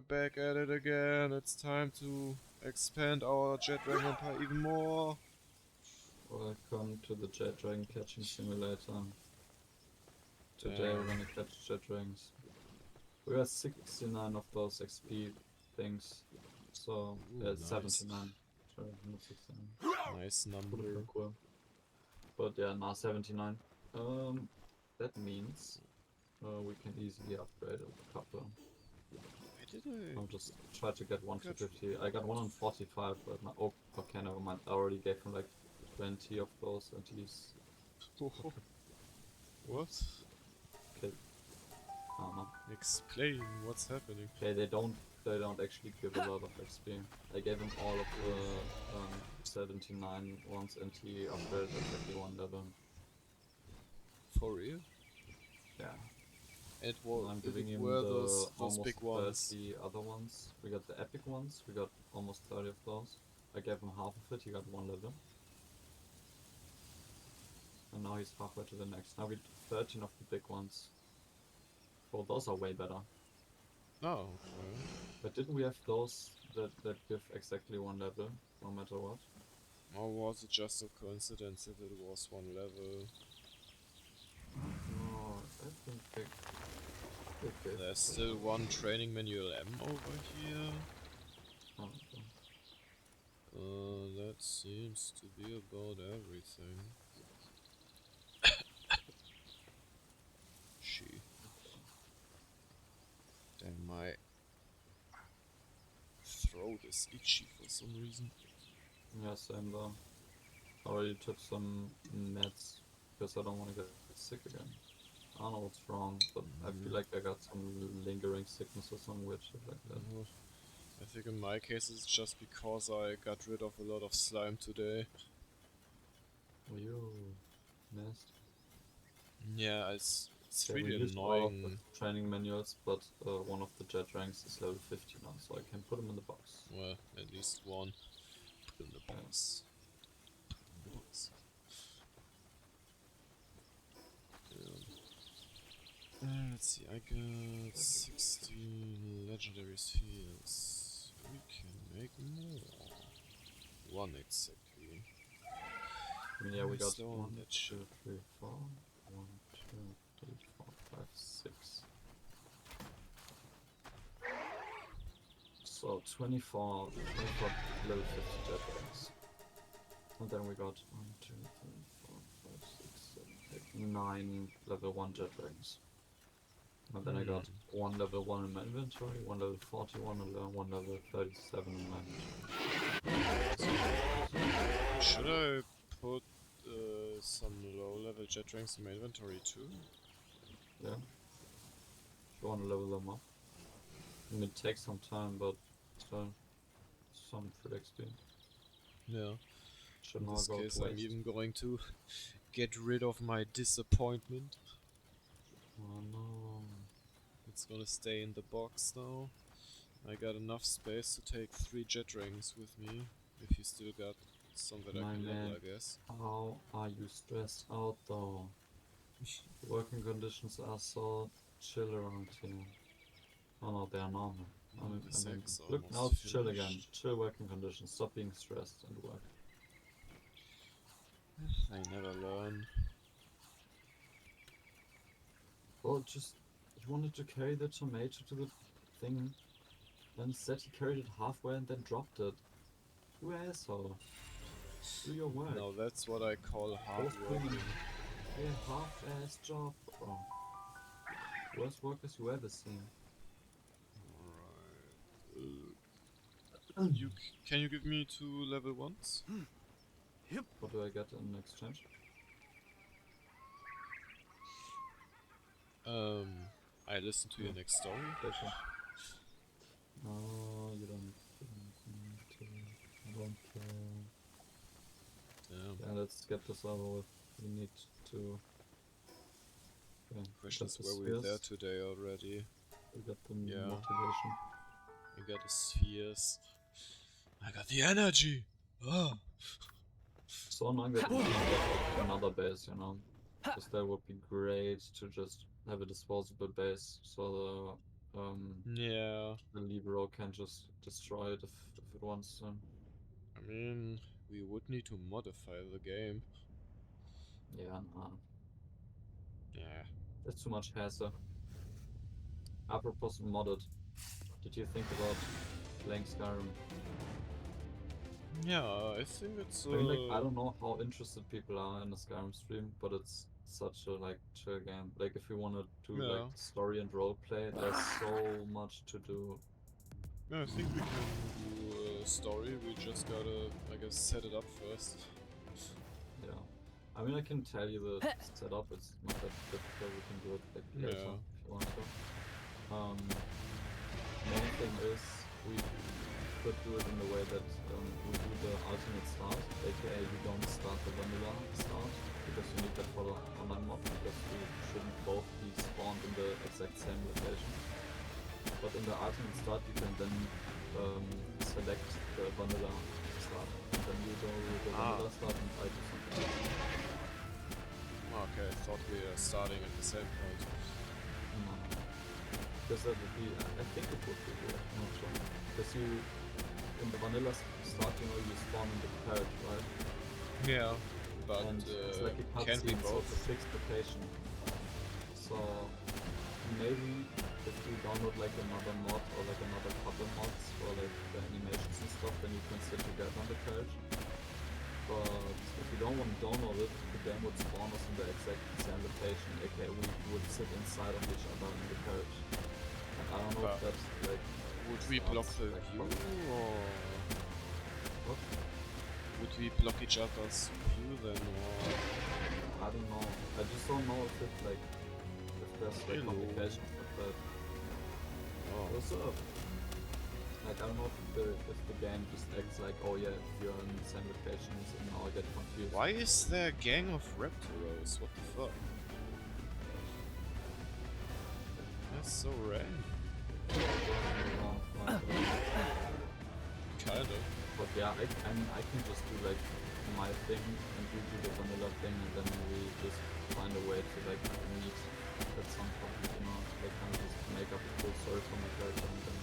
back at it again. It's time to expand our Jetdragon empire even more. Welcome to the Jetdragon catching simulator. Today we're gonna catch Jetdragons. We got 69 of those XP things, so Nice. 79. Sorry, not 69. Nice number. Pretty cool. But yeah, now 79. That means we can easily upgrade a couple. Why did I? I'll just try to get 1 to 50. I got 1 on 45, but my okay, never mind. I already gave him like 20 of those at least. What? Okay. No. Explain what's happening. Okay, they don't actually give a lot of XP. I gave him all of the 79 ones and he upgraded exactly 1 level. For real? Yeah. It was. I'm giving him those almost big ones. 30 other ones. We got the epic ones, we got almost 30 of those. I gave him half of it, he got 1 level. And now he's halfway to the next. Now we 13 of the big ones. Oh, those are way better. Oh, okay. But didn't we have those that give exactly 1 level, no matter what? Or was it just a coincidence if it was 1 level? No, I think they gave. There's still 1 training manual M over here. Oh, okay. That seems to be about everything. Damn, my throat is itchy for some reason. Yeah, same though. I already took some meds because I don't want to get sick again. I don't know what's wrong, but I feel like I got some lingering sickness or some weird shit like that. I think in my case it's just because I got rid of a lot of slime today. Oh, you nasty. Yeah, it's Okay, really we used all of the annoying. training manuals, but one of the Jetdragons is level 50 now, so I can put him in the box. Well, at least 1. Put in the box. Put in the box. Let's see, I got 16 legendary spheres. We can make more. 1 exactly. I mean, yeah, we got Stone 1, that 2, 3, 4. 1, 2, 3, 4, 5, 6. So 24 level 50 Jetdragons. And then we got 1, 2, 3, 4, 5, 6, 7, 8, 9 level 1 Jetdragons. And then I got 1 level 1 in my inventory, 1 level 41, and 1 level 37 in my inventory. Should I put some low-level Jetdragons in my inventory too? Yeah. If you want to level them up. It may take some time, but still some free XP. Yeah. Should In not this go case, to I'm waste. even going to get rid of my disappointment. Oh no. It's gonna stay in the box now. I got enough space to take 3 Jetdragons with me. If you still got some that I My can level, man, I guess. how are you stressed out though? The working conditions are so chill around here. Oh no, they are normal. I mean, look, now it's chill again. Chill working conditions. Stop being stressed and work. I never learn. Well, just he wanted to carry the tomato to the thing, then said he carried it halfway and then dropped it. You asshole. Do your work. Now that's what I call hard working. A half-ass job, bro. Worst workers you ever seen. Alright. Can you give me 2 level 1s? Yep. What do I get in exchange? I listen to your next story. No, you don't. I don't care. Yeah, let's get this over with. We need to. Okay, question is, were we there today already? We got the motivation. I got the spheres. I got the energy! Oh. So annoying that we can't get another base, you know? Because that would be great to just have a disposable base, so Yeah, the libero can just destroy it if it wants to. I mean, we would need to modify the game. Yeah, nah. Yeah. It's too much hassle. Apropos modded, did you think about playing Skyrim? Yeah, I think it's I mean, like, I don't know how interested people are in a Skyrim stream, but it's such a like chill game. Like, if you want to do like yeah. the story and roleplay, there's so much to do. Yeah, I think we can do a story. We just gotta, I guess, set it up first. Yeah. I mean, I can tell you the setup. It's not that difficult. We can do it like later Yeah. if you want to. Main thing is we could do it in the way that we do the alternate start, aka you don't start the vanilla start, because you need that for the online mod, because we shouldn't both be spawned in the exact same location. But in the alternate start you can then select the vanilla start, and then you go with the vanilla start and I do something else. Okay, I thought we were starting at the same point. No. Because that would be, I think it would be weird, I'm not sure. Because you, in the vanilla start, you know, you spawn in the carriage, right? Yeah, but and it's like a can't we cutscene, so both? it's a fixed location. So maybe if you download like another mod or like another couple mods for like the animations and stuff, then you can sit together on the carriage. But if you don't want to download it, the game would spawn us in the exact same location, aka we would sit inside of each other in the carriage. And I don't know if that's like... Would we block the like view, or... What? Would we block each other's view then, or... I don't know. I just don't know if it like... if there's like complications with that. Oh. What's up? Like, I don't know if the game just acts like, oh yeah, you're in the same locations, and now I get confused. Why is there a gang of Raptoros? What the fuck? That's so random. Kind of. But yeah, I can just do like my thing, and you do the vanilla thing, and then we just find a way to like meet at some point, you know, like kind of just make up a cool story for my character, and then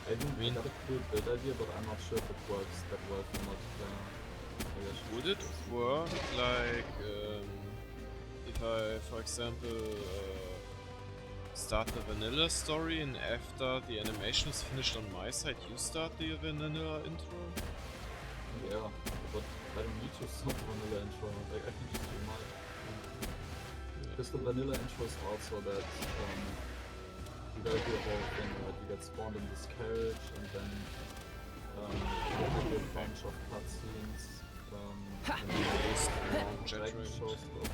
I got a cool build idea, but I'm not sure if it works that well for multiplayer. Would it work like if I, for example, start the vanilla story and after the animation is finished on my side, you start the vanilla intro? Yeah, but I don't need to start the vanilla intro. Like I can just do mine. Because the vanilla intro is also that you gotta do a whole thing, right? You get spawned in this carriage, and then you have a bunch of cutscenes. Dragon shows up.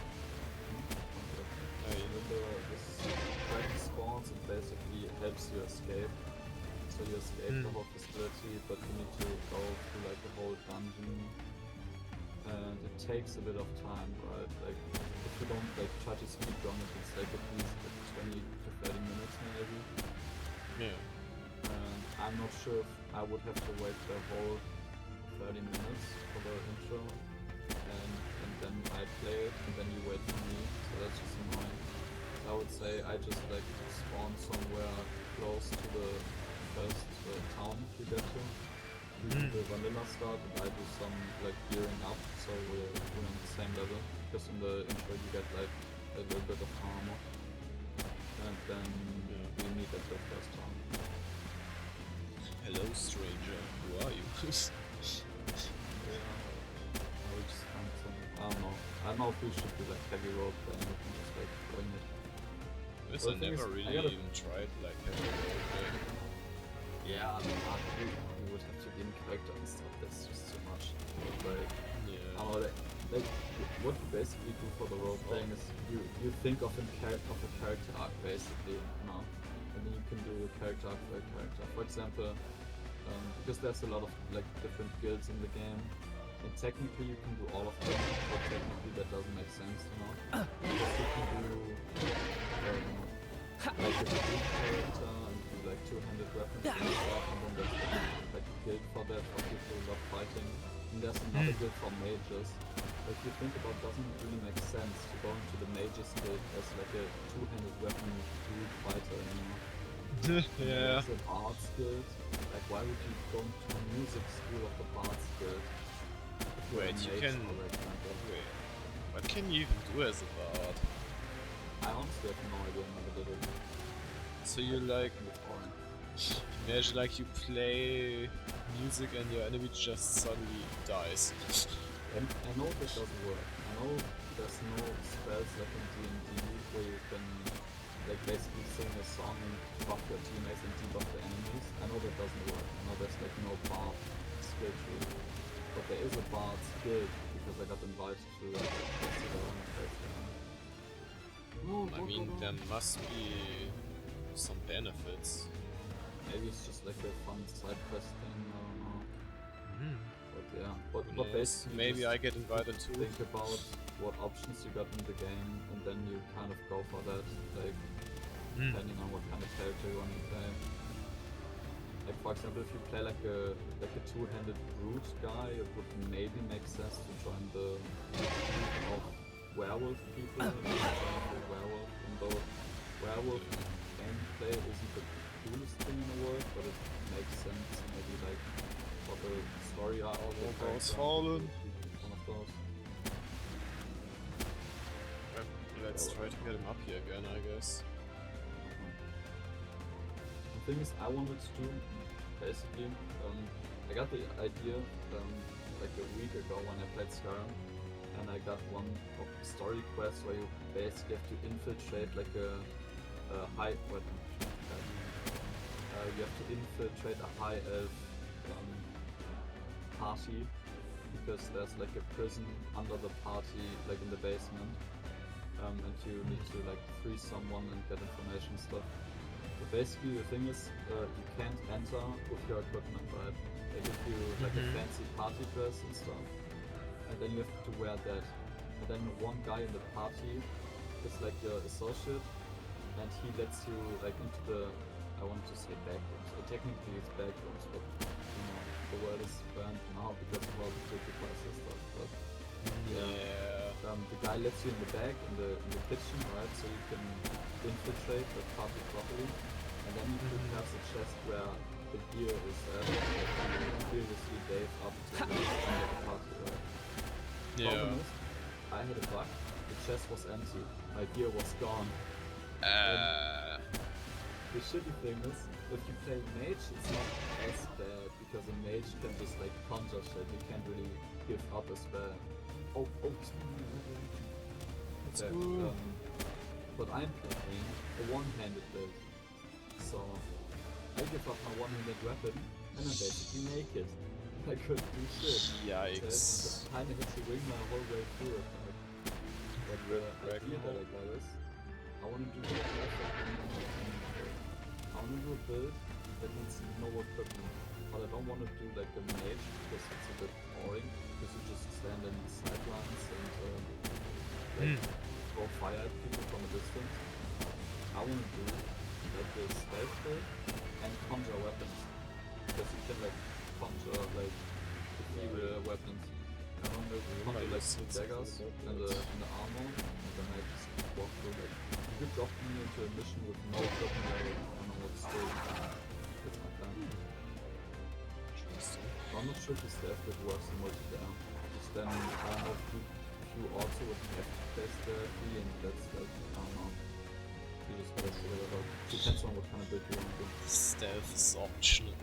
This dragon spawns and basically helps you escape. So you escape the whole facility, but you need to go through like the whole dungeon. And it takes a bit of time, right? Like, if you don't like try to speed run it, it's like at least 20 to 30 minutes maybe. Yeah. And I'm not sure if I would have to wait the whole 30 minutes for the intro. And then I play it, and then you wait for me, so that's just annoying. So I would say I just like spawn somewhere close to the first town you get to. You do the vanilla start, and I do some like gearing up, so we're on the same level. Because in the intro you get like a little bit of armor, and then we meet at the first town. Hello, stranger. Who are you? I don't know if we should do like heavy roleplay and we can just like wing it. This I never really even tried like heavy roleplay. Yeah, I mean, we would have to be in character and stuff, that's just too much. Like, I don't know, like what you basically do for the roleplaying is you think of a character arc basically, you know, and then you can do a character arc for a character. For example, because there's a lot of like different guilds in the game, and technically you can do all of them, but technically that doesn't make sense, you know? Because you can do like a guild character and do like two-handed weapons and stuff, and then there's like a guild for that, for people who love fighting. And there's another guild for mages. But if you think about it, doesn't really make sense to go into the mages guild as like a two-handed weapon dude fighter anymore. Yeah. There's a Bard's Guild. Like, why would you go to music school of the Bard's Guild? If you're Wait, a you mage can. or like kind of. Wait. What can you even do as a bard? I honestly have no idea. I never did it. So you like. I think it's boring. Imagine like you play music and your enemy just suddenly dies. And I know that doesn't work. I know there's no spells like in D&D where you can like basically sing a song and buff your teammates and debuff the enemies. I know that doesn't work. I know there's like no bard skill tree. But there is a bard skill because I got invited to festival and I mean, there must be some benefits. maybe it's just like a fun side quest thing, I don't know. Hmm. But yeah, but Who knows? basically Maybe just I get invited too. think about what options you got in the game and then you kind of go for that, like depending on what kind of character you want to play. Like for example, if you play like a two-handed brute guy, it would maybe make sense to join the group of werewolf people and join the werewolf, and though werewolf gameplay isn't the coolest thing in the world, but it makes sense maybe like for the story arc of the Warbows character. Fallen. One of those. Let's try to get him up here again, I guess. The thing is, I wanted to do basically. I got the idea like a week ago when I played Skyrim, and I got one of the story quests where you basically have to infiltrate like a high. What? You have to infiltrate a high elf party because there's like a prison under the party, like in the basement. And you need to like free someone and get information stuff. But basically the thing is, you can't enter with your equipment, right? They give you like a fancy party dress and stuff, and then you have to wear that. And then one guy in the party is like your associate, and he lets you like into the, I want to say backrooms, but technically it's backrooms, but you know, the word is burned now because of all the critical stuff, but Yeah. the guy lets you in the back in the kitchen, right? So you can infiltrate the party properly, and then you have a chest where the gear is like you previously gave up to the party, right? Yeah. Problem is, I had a bug. The chest was empty. My gear was gone. The shitty thing is, if you play mage, it's not as bad because a mage can just like conjure shit. You can't really give up a spell. Oh, Let's okay. go. But I'm playing a one-handed build, so I give up my one-handed weapon and I'm basically naked. I couldn't do shit. Yikes. I kinda hit the ring my whole way through it. But the idea that I got is, I want to do the perfect. I want to do a build that needs no equipment, but I don't want to do like a mage because it's a bit boring. Because you just stand in the sidelines and like throw fire at people from a distance. I want to do like a stealth build and conjure weapons because you can like conjure like ethereal weapons. I want to conjure like daggers and the armor, and then I just walk through like. You could drop me into a mission with no equipment. I don't know what's still. It's my plan. Interesting. I'm not sure if the stealth build works in multiplayer. Just then, I don't know if you also would have to play stealthy, and that's like, I don't know. You just gotta figure that out. Depends on what kind of build you want to do. Stealth is optional.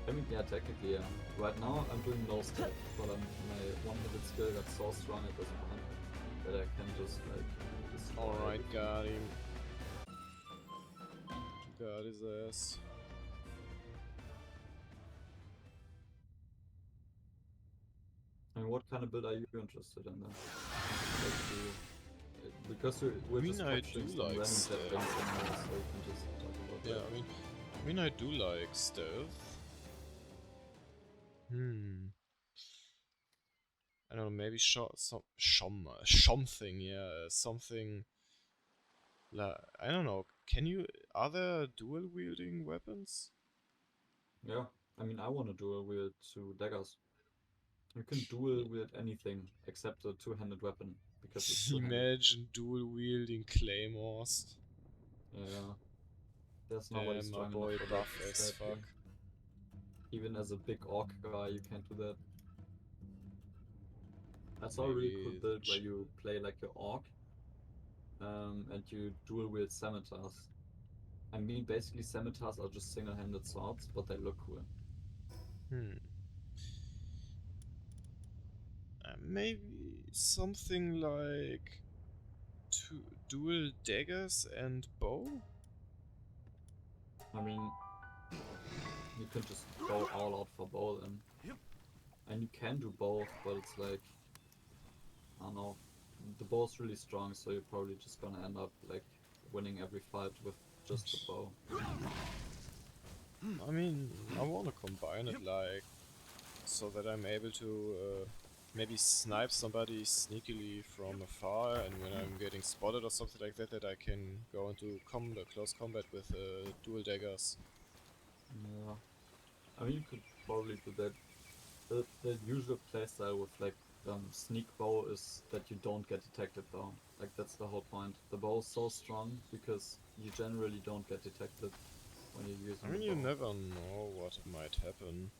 I mean, yeah, technically, yeah. Right now, I'm doing no stealth, but my one-handed skill got so strong at this point that I can just, like, destroy Alright, everything. got him. Got his ass. I mean, what kind of build are you interested in then? Like, because we're I mean, just I capturing do some like random stealth. dead things anyway, so you can just talk about Yeah, that. I mean, I do like stealth. I don't know, maybe something, yeah, something. I don't know. Are there dual wielding weapons? Yeah, I mean, I want to dual wield two daggers. You can dual wield anything except a two-handed weapon because it's two-handed. Imagine dual wielding claymores. Yeah. There's nobody Damn, my strong enough boy for that, buff as sadly. fuck. Even as a big orc guy, you can't do that. I saw a really cool Maybe the build where you play like an orc, and you dual wield scimitars. I mean, basically scimitars are just single-handed swords, but they look cool. maybe something like two dual daggers and bow? I mean, you can just go all out for bow then. And you can do both, but it's like, I don't know, the bow's really strong, so you're probably just gonna end up like winning every fight with just the bow. I mean, I wanna combine it like so that I'm able to maybe snipe somebody sneakily from afar, and when I'm getting spotted or something like that, that I can go into close combat with dual daggers. Yeah. I mean, you could probably do that. The usual playstyle with like sneak bow is that you don't get detected though. Like that's the whole point. The bow is so strong because you generally don't get detected when you're I using the mean, you bow. never know what might happen.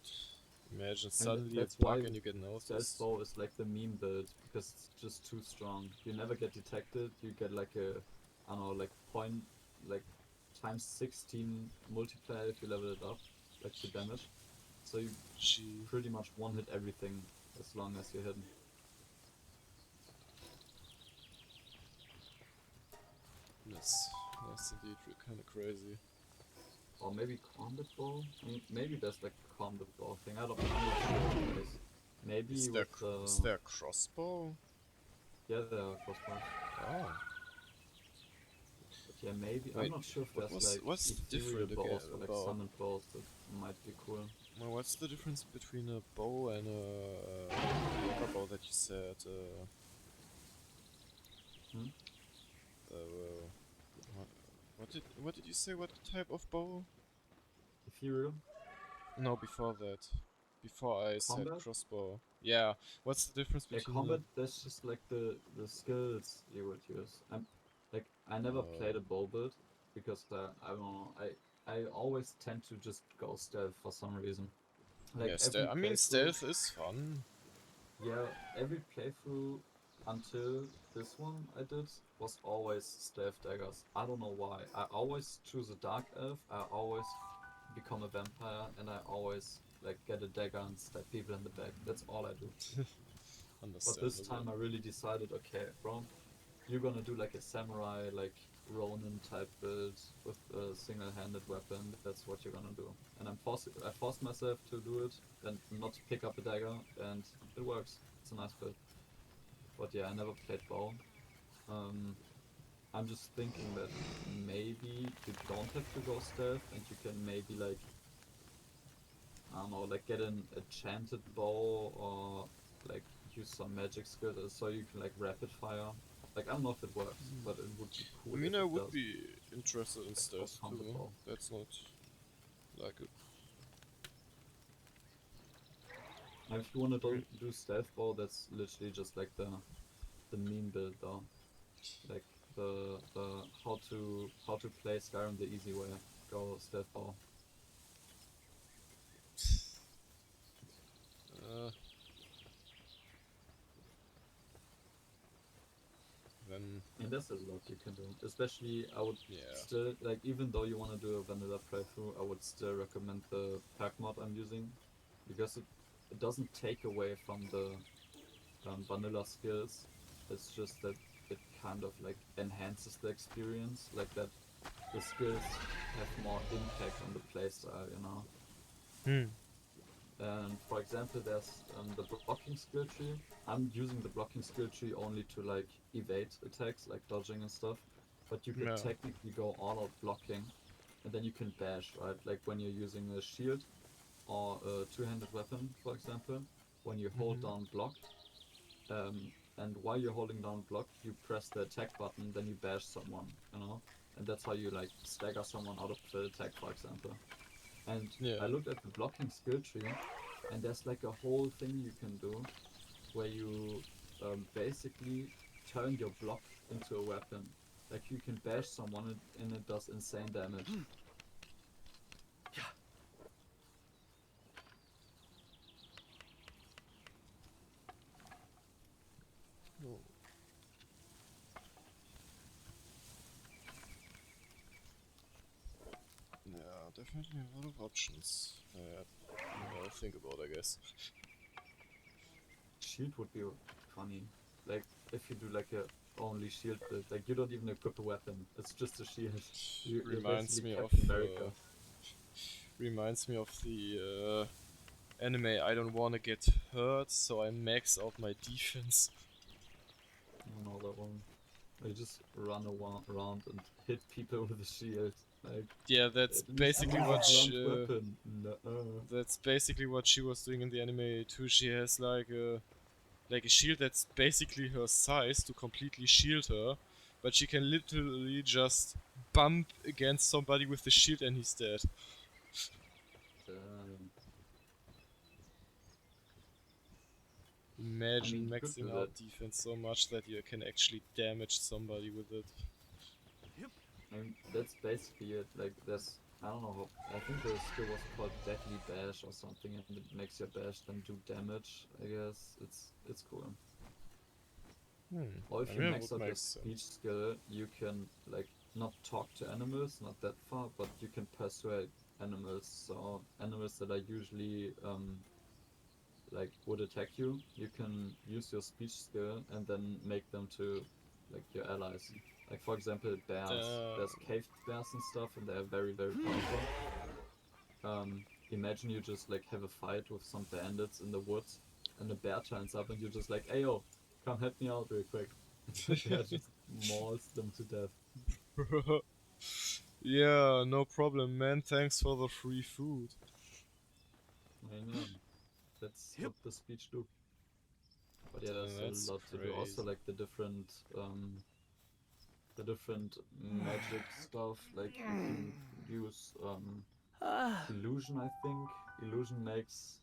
Imagine And suddenly a that's bug why and you get stealth noticed. bow is like the meme build because it's just too strong. You never get detected. You get like a, I don't know, like point, like times 16 multiplier if you level it up, like the damage. So you Gee, pretty much one hit everything as long as you're hidden. that's indeed kind of crazy. Or maybe combat bow? I mean, maybe there's like a combat bow thing. I'm not sure what it is. Maybe with Is the, there a crossbow? yeah, there are crossbows. Oh, But yeah, maybe, I'm wait, not sure if there's like what's the ethereal difference again bows or like about? summoned bows that might be cool. Well, what's the difference between a bow and the other bow that you said? Hmm? Uh, what, what did you say? What type of bow? Ethereal? No, before that. Before I said Combat? crossbow. Yeah. What's the difference Yeah, between combat, that's just like the skills you would use. I the? never played a bow build because I don't know, I always tend to just go stealth for some reason. Like Yeah, every I mean, playthrough, stealth is fun. yeah, every playthrough until this one I did was always stealth daggers. I don't know why. I always choose a dark elf, I always become a vampire, and I always like get a dagger and stab people in the back. That's all I do. But this Understandable. time I really decided, okay, bro, you're gonna do like a samurai, like Ronin type build with a single-handed weapon. That's what you're gonna do. And I forced myself to do it and not pick up a dagger, and it works. It's a nice build. But yeah, I never played bow. Um, I'm just thinking that maybe you don't have to go stealth, and you can maybe like, I don't know, like get an enchanted bow or like use some magic skills so you can like rapid fire. Like I don't know if it works, but it would be I cool mean, if I it would does. be interested in Like for stealth combat too. bow. That's not like a. And if you want to Re- do stealth bow, that's literally just like the meme build though. Like the how to play Skyrim the easy way. Go stealth bow. uh, then And there's a lot you can do. Especially I would yeah. still like, even though you want to do a vanilla playthrough, I would still recommend the pack mod I'm using because it doesn't take away from the vanilla skills. It's just that it kind of like enhances the experience, like that the skills have more impact on the playstyle, you know. Hmm. And for example, there's the blocking skill tree. I'm using the blocking skill tree only to like evade attacks, like dodging and stuff. But you could Yeah. technically go all out blocking, and then you can bash, right? Like when you're using a shield or a two-handed weapon, for example. When you hold Mhm. down block, and while you're holding down block, you press the attack button, then you bash someone, you know? And that's how you like stagger someone out of the attack, for example. And I Yeah. looked at the blocking skill tree, and there's like a whole thing you can do where you basically turn your block into a weapon. Like you can bash someone and it does insane damage. Oh. Yeah, definitely a lot of options. I'll think about, I guess. Shield would be funny. Like if you do like a only shield build, like you don't even equip a weapon. It's just a shield. You're Reminds basically me of Captain America. the anime. I don't want to get hurt, so I max out my defense. No, that one. You just run around and hit people with a shield. Like Yeah, that's at least basically use a what blunt weapon. No. that's basically what she was doing in the anime too. She has like a shield that's basically her size to completely shield her, but she can literally just bump against somebody with the shield and he's dead. Damn. Imagine You could do maxing that. out defense so much that you can actually damage somebody with it. I mean, that's basically it. Like, there's, I don't know, I think the skill was called Deadly Bash or something, and it makes your bash then do damage. I guess it's cool. Or I if you mean, it max would out your make sense. speech skill, you can like not talk to animals, not that far, but you can persuade animals. So animals that are usually like would attack you, you can use your speech skill and then make them to like your allies. Like for example, bears. There's cave bears and stuff, and they're very very powerful. Imagine you just like have a fight with some bandits in the woods, and a bear turns up, and you're just like, "Hey yo, come help me out real quick." And the bear just mauls them to death. Yeah, no problem, man. Thanks for the free food. I know. That's what the speech do. But yeah, there's That's a lot to do. Also, crazy. like the different magic stuff. Like you can use illusion. I think illusion makes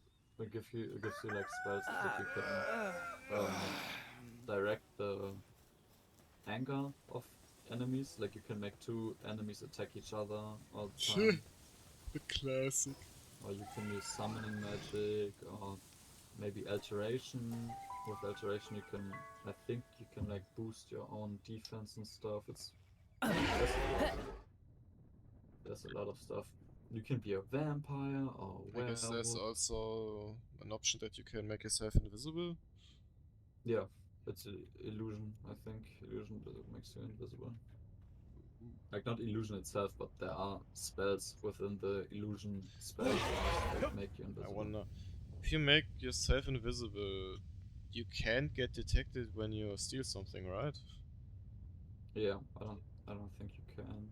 gives you like spells that you can direct the anger of enemies. Like you can make two enemies attack each other all the time. The classic. Or you can use summoning magic or maybe alteration. With alteration you can, I think you can like boost your own defense and stuff. There's a lot of stuff. You can be a vampire or a I guess there's werewolf. also an option that you can make yourself invisible. Yeah, it's a illusion, I think. Illusion makes you invisible. Like not illusion itself, but there are spells within the illusion spell class that make you I invisible. wonder, if you make yourself invisible, you can't get detected when you steal something, right? Yeah, I don't think you can.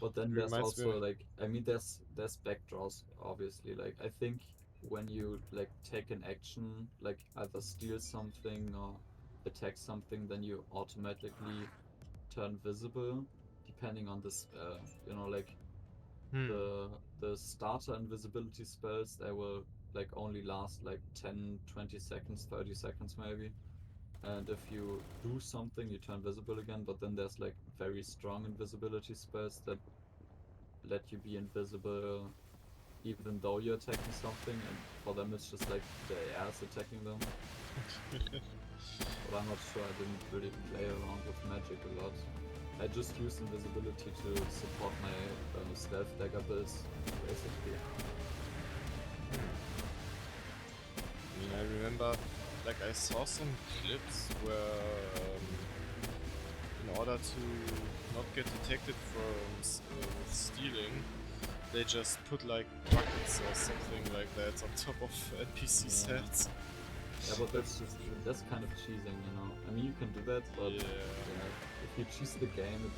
But then It there's reminds me. also like, I mean there's backdraws obviously. Like I think when you like take an action, like either steal something or attack something, then you automatically turn visible depending on the spell. You know, like the starter invisibility spells, they will like only last like 10, 20 seconds, 30 seconds maybe. And if you do something, you turn visible again. But then there's like very strong invisibility spells that let you be invisible even though you're attacking something, and for them it's just like the air is attacking them. But I'm not sure, I didn't really play around with magic a lot. I just used invisibility to support my stealth dagger builds, basically. I mean, I remember, like, I saw some clips where, in order to not get detected with stealing, they just put like buckets or something like that on top of NPC sets. Yeah, but that's kind of cheesing, you know. I mean, you can do that, but if you cheese the game, it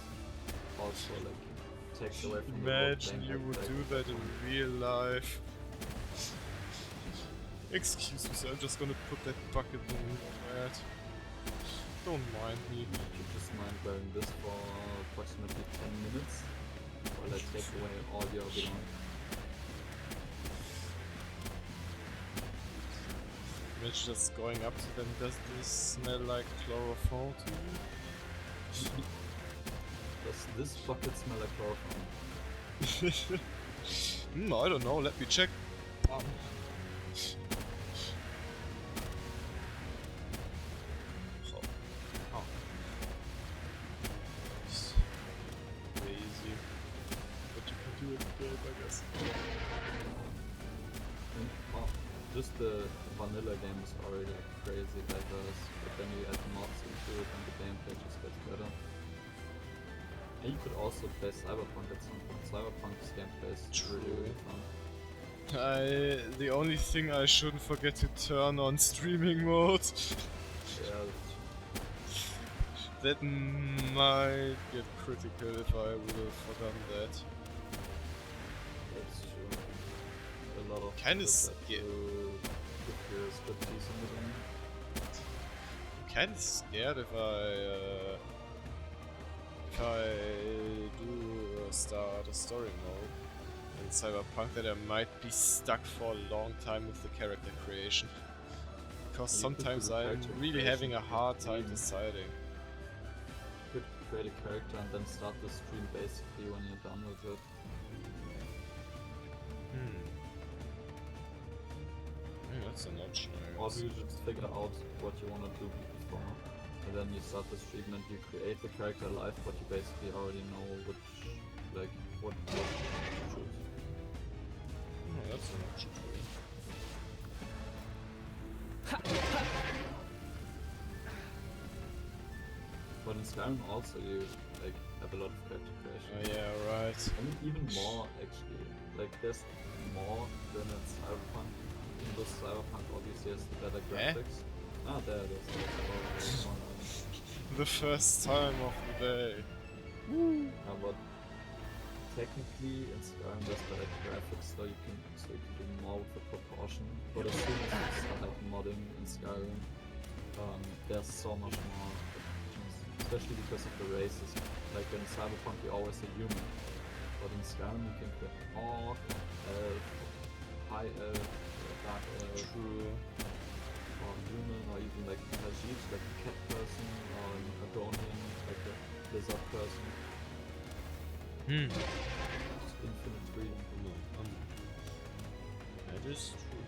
also like takes away from the Imagine you would do that in real life. Excuse me, sir, I'm just gonna put that bucket in the mat. Don't mind me. You just mind wearing this for approximately 10 minutes while I take away all your belongings. Imagine just going up to them, does this smell like chloroform to you? Does this bucket smell like chloroform? I don't know, let me check. Oh. Oh. It's crazy. What you can do with the game, I guess. Well, just the vanilla game is already like crazy diverse, but then you add mods into it and the gameplay just gets better. And you could also play Cyberpunk at some point. Cyberpunk's gameplay is really fun. The only thing I shouldn't forget to turn on streaming mode. Yeah, That might get critical if I would have forgotten that. that's true. A lot of Kinda people scared. give your expertise in the game. Kinda scared if I do start a story mode in Cyberpunk that I might be stuck for a long time with the character creation. Because You could do sometimes the I'm character really creation having a hard time between- deciding. You could create a character and then start the stream basically when you're done with it. That's an option, I Or guess. you just figure out what you want to do before, and then you start the stream and you create the character live, but you basically already know what to choose. That's an option too. But in Skyrim also you like have a lot of character creation. Oh yeah, right. I mean even more actually. Like there's more than in Cyberpunk. In this Cyberpunk obviously has the better graphics. Ah, there it is. The first time of the day. But technically in Skyrim there's better graphics, so you can do more with the proportion. But as soon as you start like modding in Skyrim, there's so much more options, especially because of the races. Like in Cyberpunk you're always a human, but in Skyrim you can create orc, elf, high elf, dark elf, True. or human, or even like Khajiit, like a cat person, or an Agonian, like a lizard person. Just infinite freedom. That is true.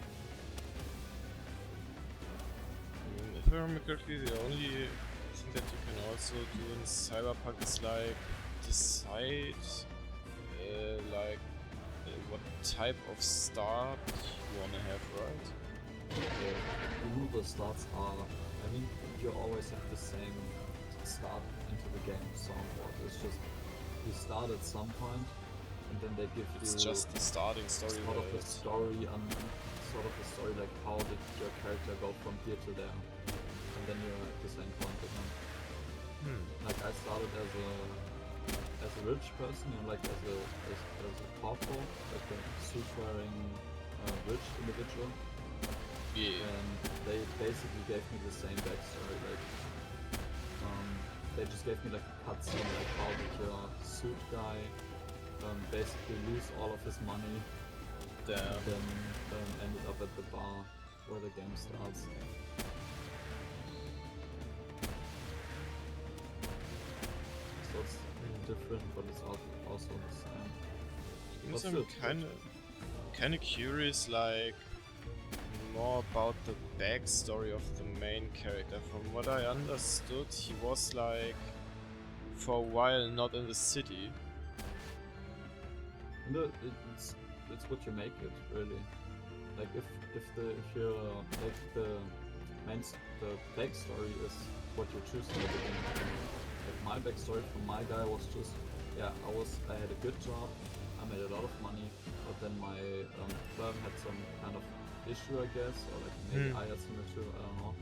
If I remember correctly, the only thing that you can also do in Cyberpunk is like decide what type of start you wanna have, right? The rule the starts are, I mean, you always have the same start into the game somewhat. It's just, you start at some point, and then they give It's you just the starting story. sort of a world. story like how did your character go from here to there, and then you're at the same point again. Like I started as a rich person, you know, like as a powerful, like a suit-wearing rich individual. Yeah. And they basically gave me the same backstory, like they just gave me like a cutscene, like how did your suit guy basically lose all of his money, Damn. and then ended up at the bar where the game starts. So it's different, but it's also the same. But I'm still, kind of curious, like more about the backstory of the main character. From what I understood, he was like for a while not in the city. It's what you make it, really. Like if you're like the backstory is what you choose in the beginning. Like my backstory from my guy was just, yeah, I had a good job, I made a lot of money, but then my firm had some kind of issue, I guess, or like maybe I had some issue, I don't know,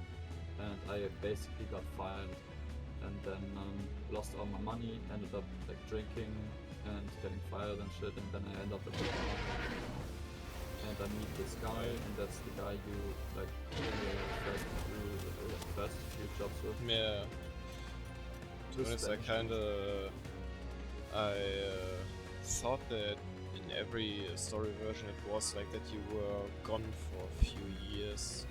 and I basically got fired, and then lost all my money, ended up like drinking and getting fired and shit, and then I end up at the bar, and I meet this guy, and that's the guy you like do the first few jobs with. Yeah. To be honest, I thought that in every story version it was like that you were gone for a few years.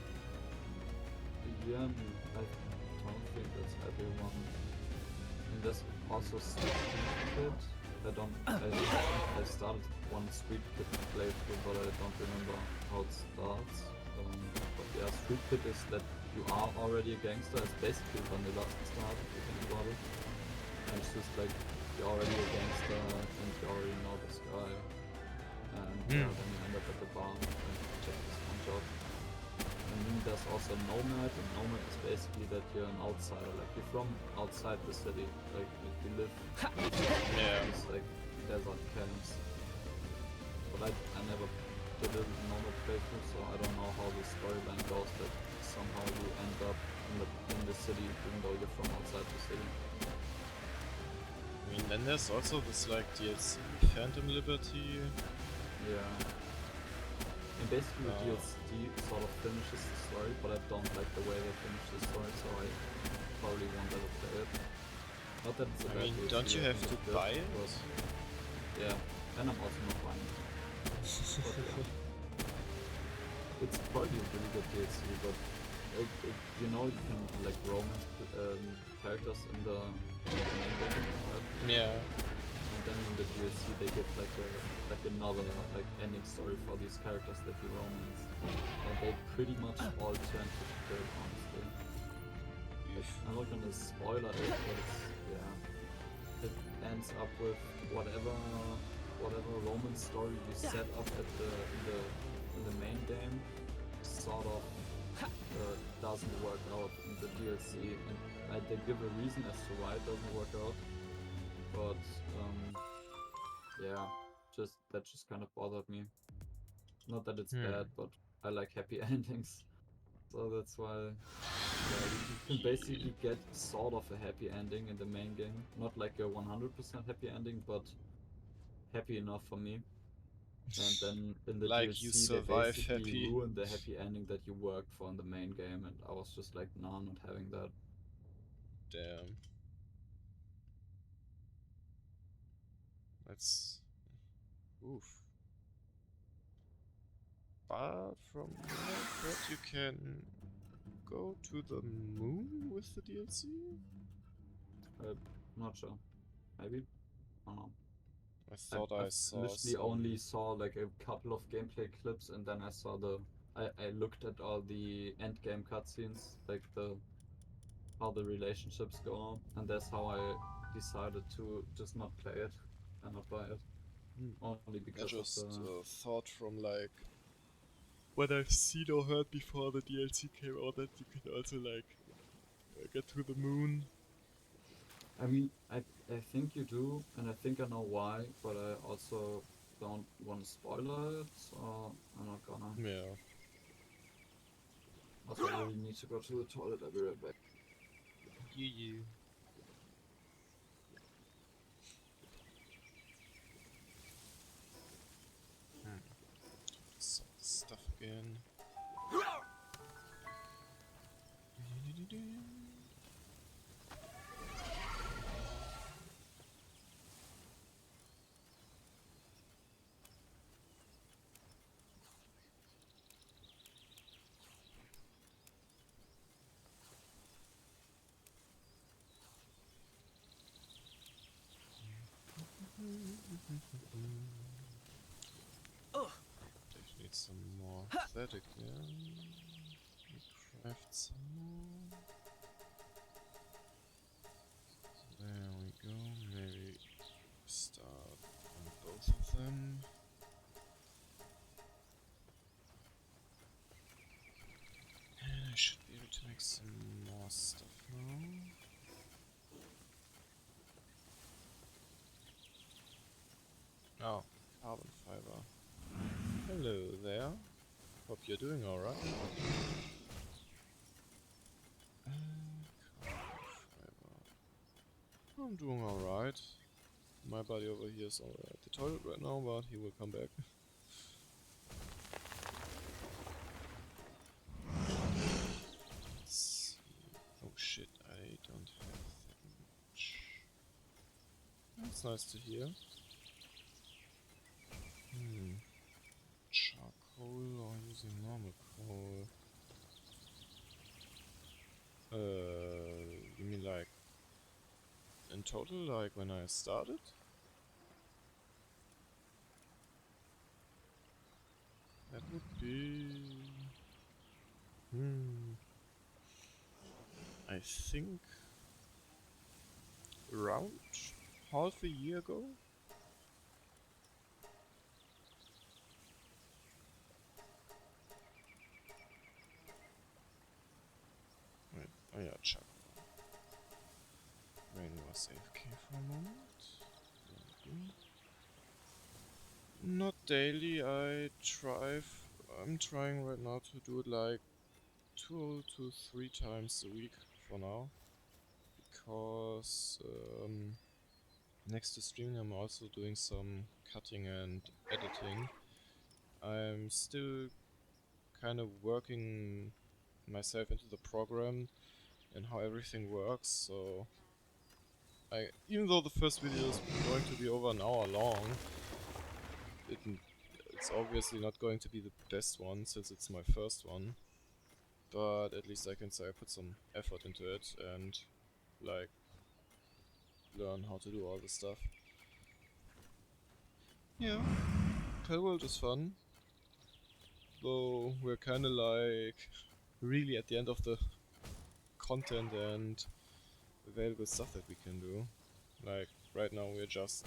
Yeah, I don't think that's everyone. In there's also Street Kid. I started one Street Kid playthrough, but I don't remember how it starts. But yeah, Street Kid is that you are already a gangster. It's basically vanilla start if you think about it. And it's just like you're already a gangster and you already know this guy. And then you end up at the bar and check this one job. And then there's also Nomad, and Nomad is basically that you're an outsider, like you're from outside the city, like you live in these like desert camps. But I never did a Nomad playthrough, so I don't know how the storyline goes, but somehow you end up in the city even though you're from outside the city. I mean, then there's also this like DLC Phantom Liberty. Yeah. And basically DLC sort of finishes the story, but I don't like the way they finish the story, so I probably won't ever play it. Not that it's a bad DLC, don't you have to buy it? Yeah, and I'm also not buying it. But, yeah. It's probably a really good DLC, but you know you can like romance characters in the main game, right? Yeah. And then in the DLC they give like another like ending story for these characters that you romance, and they pretty much all turn to good, honestly. Like, I'm not gonna spoiler it, but it ends up with whatever romance story you set up at in the main game sort of doesn't work out in the DLC, and they give a reason as to why it doesn't work out, but yeah, that just kind of bothered me. Not that it's bad, but I like happy endings, so that's why. Yeah, you can basically get sort of a happy ending in the main game, not like a 100% happy ending, but happy enough for me. And then in the like DLC, you they survive basically happy. ruin the happy ending that you worked for in the main game, and I was just like, nah, not having that. Damn. That's... oof. But from what I've read, you can go to the moon with the DLC? Not sure. Maybe? I don't know. I thought I saw literally some... only saw like a couple of gameplay clips, and then I saw I looked at all the end game cutscenes, like how the relationships go on, and that's how I decided to just not play it and not buy it. Only I because of just the thought from like what I've seen or heard before the DLC came out that you can also like get to the moon. I mean, I think you do, and I think I know why, but I also don't want to spoiler it, so I'm not gonna. Yeah. Also, I really need to go to the toilet. I'll be right back. You. Some stuff again. Definitely need some more of that again. Craft some more. There we go. Maybe start on both of them. And I should be able to make some more stuff now. Oh, carbon fiber. Hello there. Hope you're doing alright. I'm doing alright. My buddy over here is at the toilet right now, but he will come back. Let's see. Oh shit, I don't have that much. That's nice to hear. Charcoal or using normal coal? You mean like in total, like when I started? That would be... I think around half a year ago. Wait, oh yeah, check. Rain was AFK for a moment. Not daily, I'm trying right now to do it like 2 to 3 times a week for now. Because next to streaming I'm also doing some cutting and editing. I'm still kind of working myself into the program and how everything works, so even though the first video is going to be over an hour long, it's obviously not going to be the best one since it's my first one, but at least I can say I put some effort into it and like learn how to do all this stuff. Yeah, Palworld is fun, though we're kinda like really at the end of the content and available stuff that we can do. Like right now we're just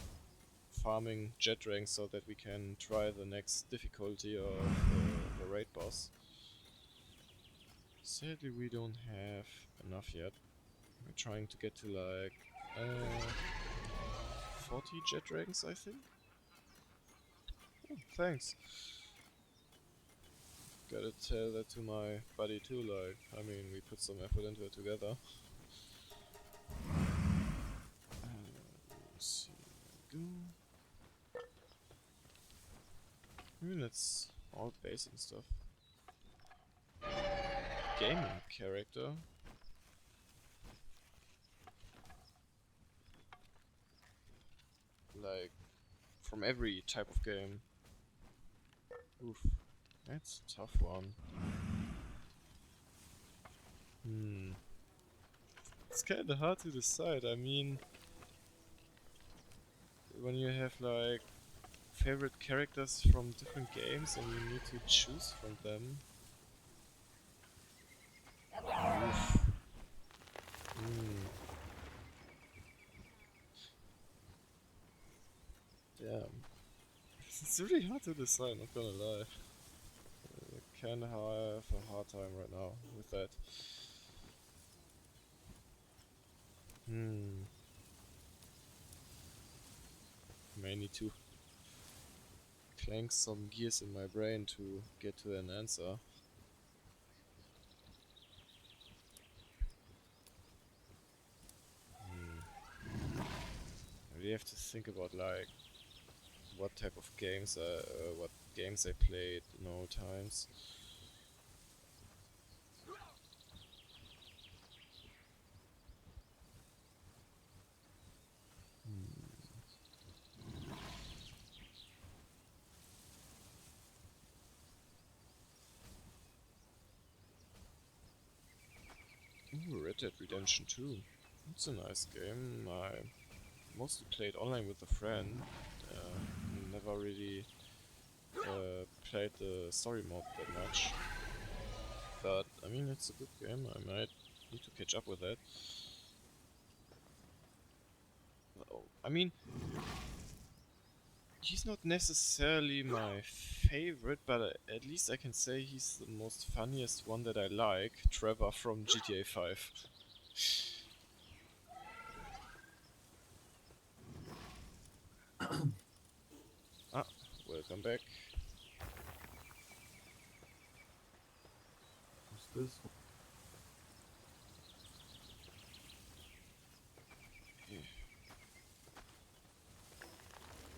farming Jetdragon so that we can try the next difficulty of the raid boss. Sadly we don't have enough yet. We're trying to get to like 40 Jetdragons, I think. Oh, thanks. Gotta tell that to my buddy too, like, I mean, we put some effort into it together. Let's see, there we go. I mean, it's all basic stuff. Gaming character. Like, from every type of game. Oof, that's a tough one. It's kinda hard to decide. I mean, when you have like favorite characters from different games and you need to choose from them. Oof. Damn. It's really hard to decide, not gonna lie. I kinda have a hard time right now with that. May need to clank some gears in my brain to get to an answer. I really have to think about like what type of games what games I played in old times. Ooh, Red Dead Redemption 2. It's a nice game. I mostly played online with a friend. Never really played the story mode that much. But, I mean, it's a good game. I might need to catch up with that. I mean, he's not necessarily my favorite, but at least I can say he's the most funniest one that I like. Trevor from GTA 5. Ah, welcome back. Who's this?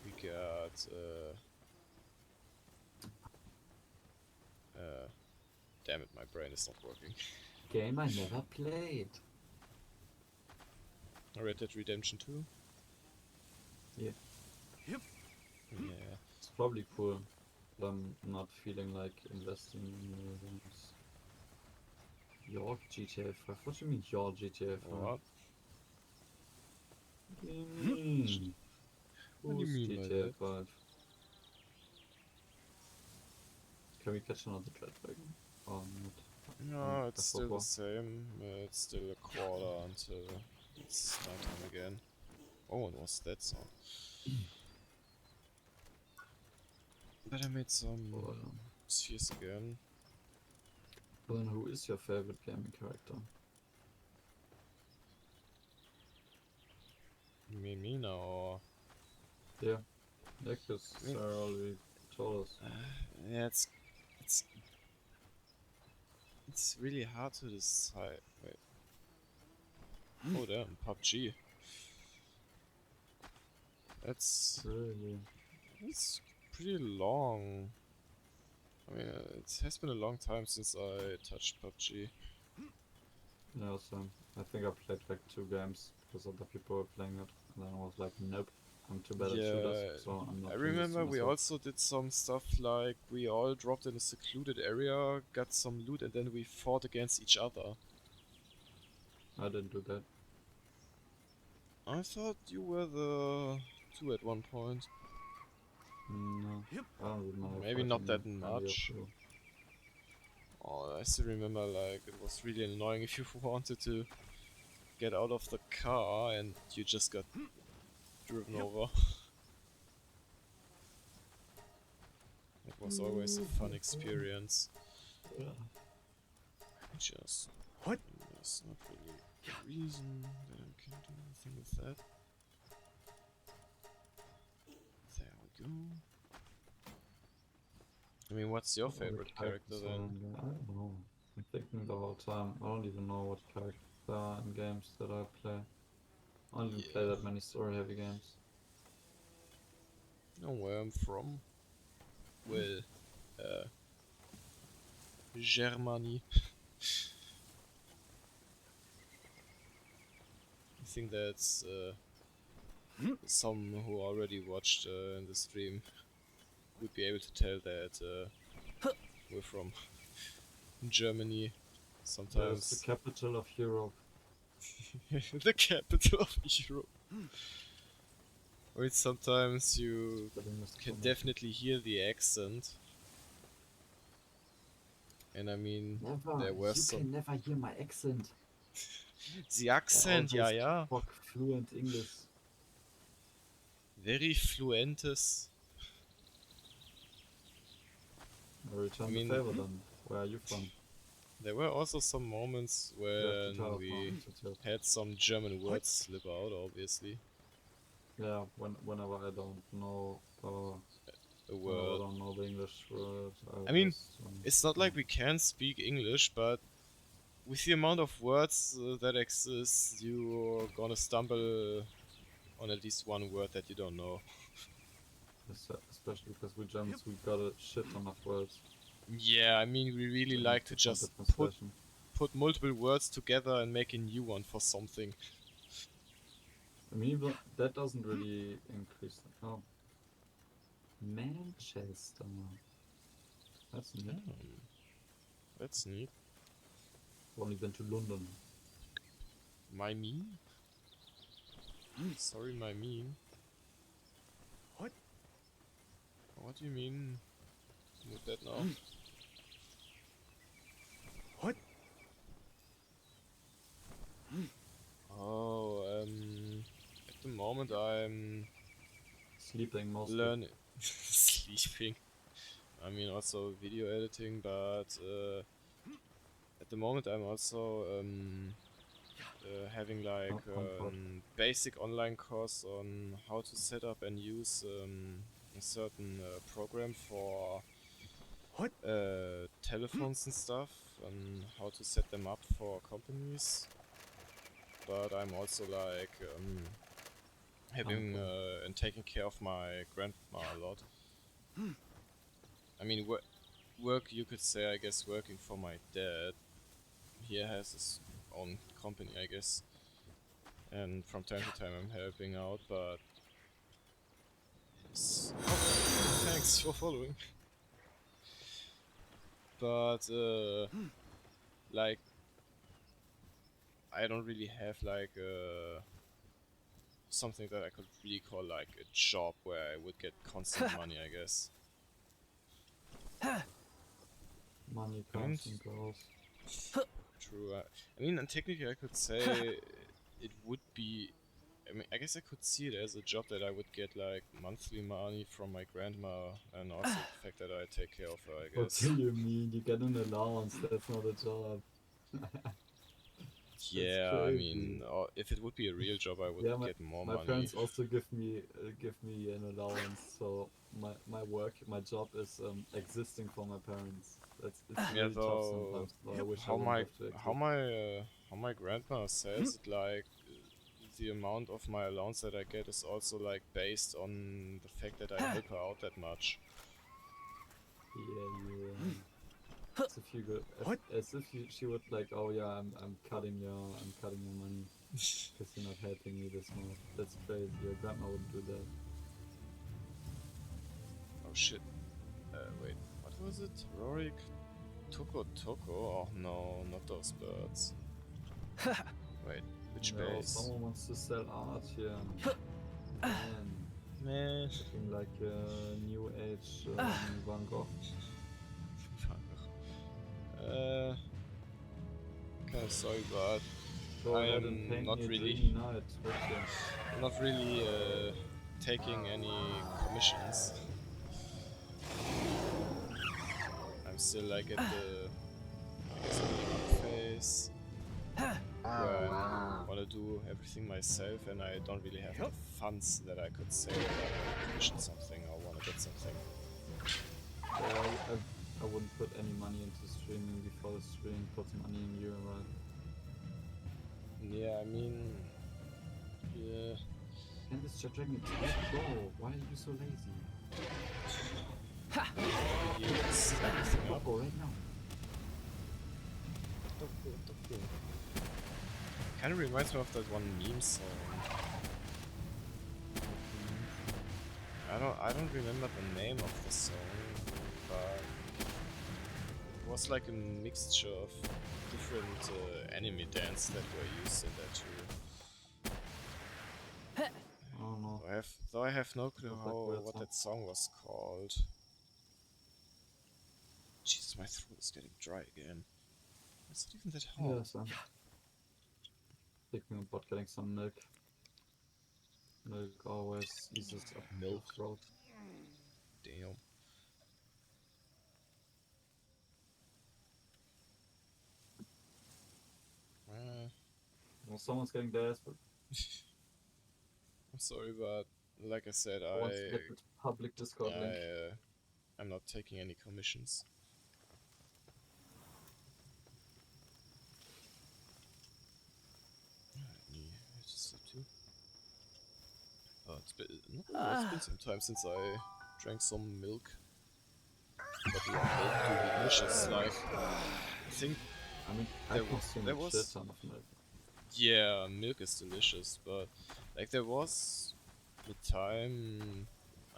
We got damn it, my brain is not working. Game I never played. Red Dead Redemption 2? Yeah. Yeah. It's probably cool, but I'm not feeling like investing in new games. Your GTA 5? What do you mean your GTA 5? What? What do you mean? What do you Who's mean by GTA that? 5? Can we catch another Jetdragon? Or not? No, it's I still the forgot. same. It's still a quarter until it's nighttime again. Oh, what was that sound? But I made some Well, spheres again. then who is your favorite gaming character? You mean me now, or? Yeah, because I mean, Sarah already told us. yeah, it's it's really hard to decide. Wait. Oh damn, PUBG. That's Really? it's pretty long. I mean, it has been a long time since I touched PUBG. Yeah, so I think I played like 2 games because other people were playing it, and then I was like, nope, I'm too bad at shooters, Yeah, so I'm I not doing this to remember we myself. also did some stuff like we all dropped in a secluded area, got some loot, and then we fought against each other. I didn't do that. I thought you were the two at one point. No, I don't remember Maybe not fighting that any of much. you. Oh, I still remember like it was really annoying if you wanted to get out of the car and you just got driven over. It was always a fun experience. Yeah. Just What? there's not really a reason that I can do anything with that. There we go. I mean, what's your favorite character then? I don't know. I'm thinking the whole time. I don't even know what character in games that I play. I don't even play Yeah, that many story-heavy games. know where I'm from. Well, uh, Germany. I think that's some who already watched in the stream would be able to tell that we're from Germany. Yes, the Sometimes capital of Europe. the capital of Europe. Or sometimes you Spelling is can so definitely hear the accent. And I mean, Never. there were You some. can never hear my accent. The I accent, always yeah. talk fluent English. Very fluentes. I return I the mean, favor then. Where are you from? there were also some moments You have to when tell us now. we since you have- had some German words slip out, obviously. Yeah, whenever I don't know A whenever I word. don't know the English word, I mean, just it's not like we can speak English, but with the amount of words that exist, you're gonna stumble on at least one word that you don't know. especially because we Germans we got a shit ton of words Yeah, I mean, we really in like to different just put translations. multiple words together and make a new one for something. I mean, but that doesn't really increase. Oh, Manchester. That's neat. That's neat. I've only been to London. My mean? Sorry, my mean. What? What do you mean with that now? What? Oh, at the moment I'm Sleeping mostly. learning sleeping. I mean also video editing, but at the moment I'm also having like Concord. basic online course on how to set up and use a certain program for What? telephones and stuff, and how to set them up for companies. But I'm also like having and taking care of my grandma a lot. I mean, work you could say, I guess, working for my dad. He has his own company, I guess, and from time to time I'm helping out. But thanks for following. But like, I don't really have like something that I could really call like a job where I would get constant money, I guess. Money I mean, comes and goes. true. I mean, and technically I could say it would be. I mean, I guess I could see it as a job that I would get like monthly money from my grandma, and also the fact that I take care of her, I What guess. do you mean? You get an allowance, that's not a job. That's Yeah, I mean, crazy. if it would be a real job, I would Yeah, get more my money. parents also give me an allowance, so my job is existing for my parents. It's Yeah, really tough though, sometimes, though I wish I how wouldn't my have to how exist. my how my grandma says it, like the amount of my allowance that I get is also like based on the fact that I help her out that much. Yeah, as if you go, What? as if she would like, oh yeah, I'm cutting your money because you're not helping me this month. That's crazy. Your grandma wouldn't do that. Oh shit. Wait, what was it? Rorik Toko Toko? Oh no, not those birds. Wait, which No, base? someone wants to sell art here. Man, Man. looking like a new age Van Gogh. Kinda sorry, but Go I ahead and am paint not me a really, dreamy night, would you? not really taking any commissions. I'm still like at the, I guess, at the art phase where I want to do everything myself, and I don't really have the funds that I could say that I want to commission something or want to get something. Yeah, I wouldn't put any money into streaming before the stream puts money in you, right? Yeah, I mean, yeah. And this Jetdragon, go! Why are you so lazy? Heals everything up. Go right now. Kind of reminds me of that one meme song. I don't remember the name of the song, but it was like a mixture of different anime dance that were used in that too. I don't know. Though I have no clue Sounds like weird what song. that song was called. Jesus, my throat is getting dry again. Is it even that hot? Yeah, so. Thinking about getting some milk. Milk always eases up Milk. the throat. Damn. Well, someone's getting desperate. I'm sorry, but like I said, Who wants to get the public Discord link? I'm not taking any commissions. I need to sleep too. It's been some time since I drank some milk. But the milk do be delicious. Like, I think I mean, I consume there a was, shit ton of milk. yeah, milk is delicious, but like there was the time,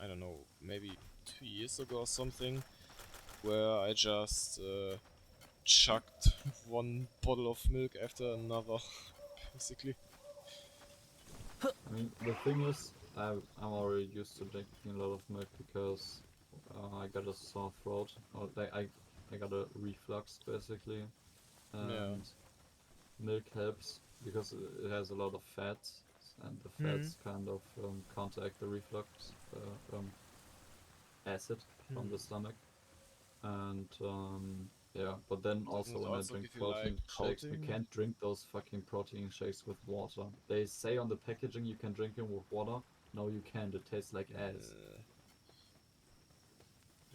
I don't know, maybe 2 years ago or something, where I just chugged one bottle of milk after another, basically. I mean, the thing is, I'm already used to drinking a lot of milk because I got a sore throat, or like I got a reflux basically, Yeah. and milk helps because it has a lot of fats, and the Hmm. fats kind of counteract the reflux acid from the stomach, and yeah. But then Doesn't also it when I also drink give you like protein shakes, you coating? can't drink those fucking protein shakes with water. They say on the packaging you can drink them with water. No, you can't. It tastes like ass.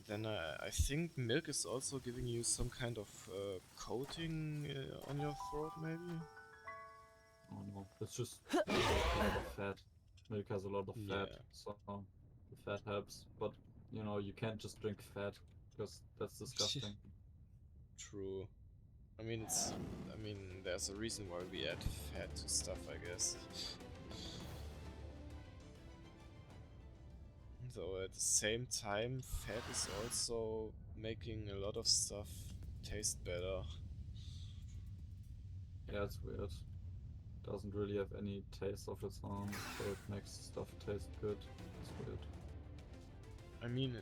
Then I think milk is also giving you some kind of coating on your throat, maybe? Oh no, it's just a lot of fat. Milk has a lot of fat, Yeah. so the fat helps. But you know, you can't just drink fat because that's disgusting. True. I mean, there's a reason why we add fat to stuff, I guess. Though at the same time, fat is also making a lot of stuff taste better. Yeah, it's weird. doesn't really have any taste of its own, so it makes stuff taste good. It's weird. I mean,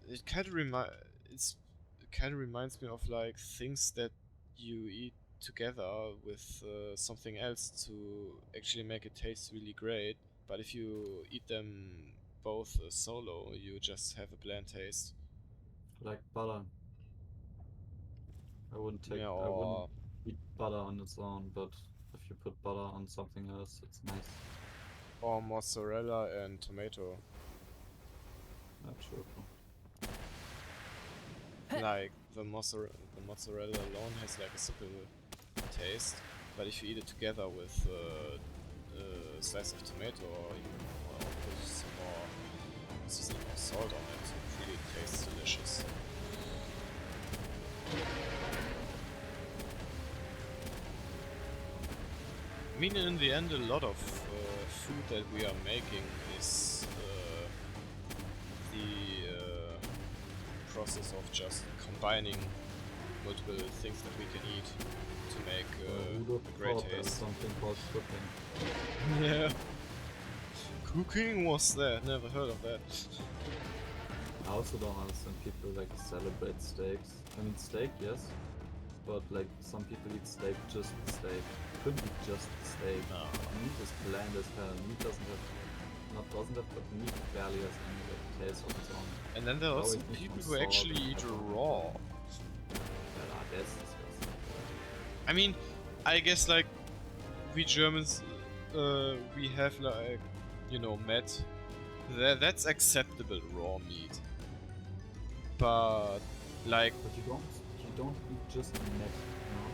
it kind of reminds me of like things that you eat together with something else to actually make it taste really great. But if you eat them both solo, you just have a bland taste. Like butter. I wouldn't Yeah, I wouldn't or eat butter on its own, but if you put butter on something else, it's nice. mozzarella and tomato. Not true. Like the mozzarella alone has like a simple taste, but if you eat it together with a slice of tomato or even put some more seasoning or salt on it, it really tastes delicious. I mean, in the end, a lot of food that we are making is the process of just combining multiple things that we can eat to make a great There's taste. something called cooking. Yeah. Cooking? What's that? Never heard of that. I also don't understand people like celebrate steaks. I mean, steak, yes, but like some people eat steak just the steak. It couldn't be just the steak. No. Meat is bland as hell. Meat but meat barely has any like, taste of its own. And then there are also Always eat people some who salt actually and eat pepper. raw. Yeah, that's disgusting. I mean, I guess like we Germans, we have like, you know, met. That's acceptable raw meat. But like, But you don't eat just meat, you know?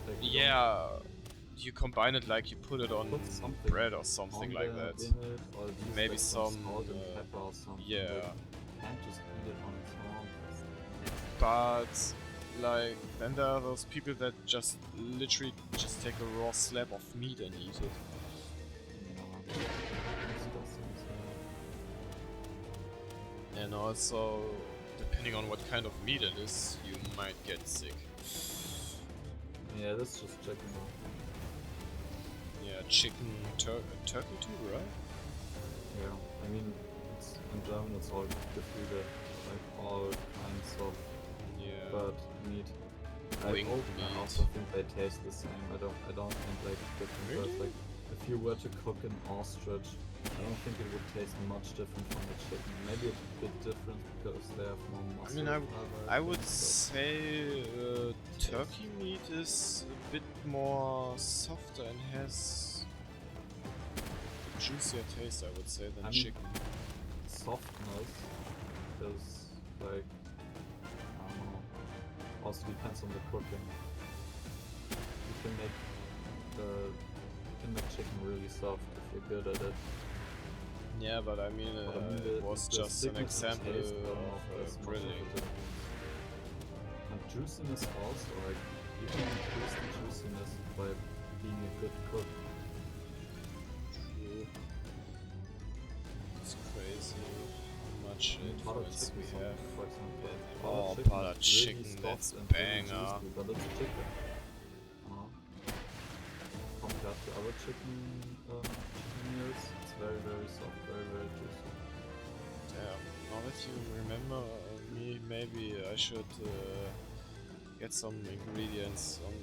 Like, you yeah, you combine it like you put it on Put something bread or don't something on like there that. in it, or use Maybe like some, salt and pepper or something. yeah. Like, you can't just eat it on its own. But like, then there are those people that just literally just take a raw slab of meat and eat it. And also, depending on what kind of meat it is, you might get sick. Yeah, that's just checking out. Yeah, chicken, turkey too, right? Yeah, I mean, it's, in German it's all Gefühle, like all kinds of Yeah. bird meat. Wing I meat. also think they taste the same. I don't think like different birds. Really? Like if you were to cook an ostrich, I don't think it would taste much different from the chicken. Maybe a bit different because they have more muscle. I mean, I would say Taste. turkey meat is a bit more softer and has a juicier taste, I would say, than I mean, chicken. softness is like, I don't know, also depends on the cooking. You can make chicken really soft if you're good at it. Yeah, but I mean, But I mean, it was the just an thickness and example taste, I don't know if there's of much of grilling. a difference. And juiciness also, like, you can increase the juiciness by being a good cook. True. It's crazy how much Butter influence chicken we something, have. for example. Oh, Butter butter is really chicken, soft that's and really banger. juicy, but it's chicken. Compared to other chicken meals, it's very, very soft, very, very juicy. Yeah, now that you remember me, maybe I should get some ingredients on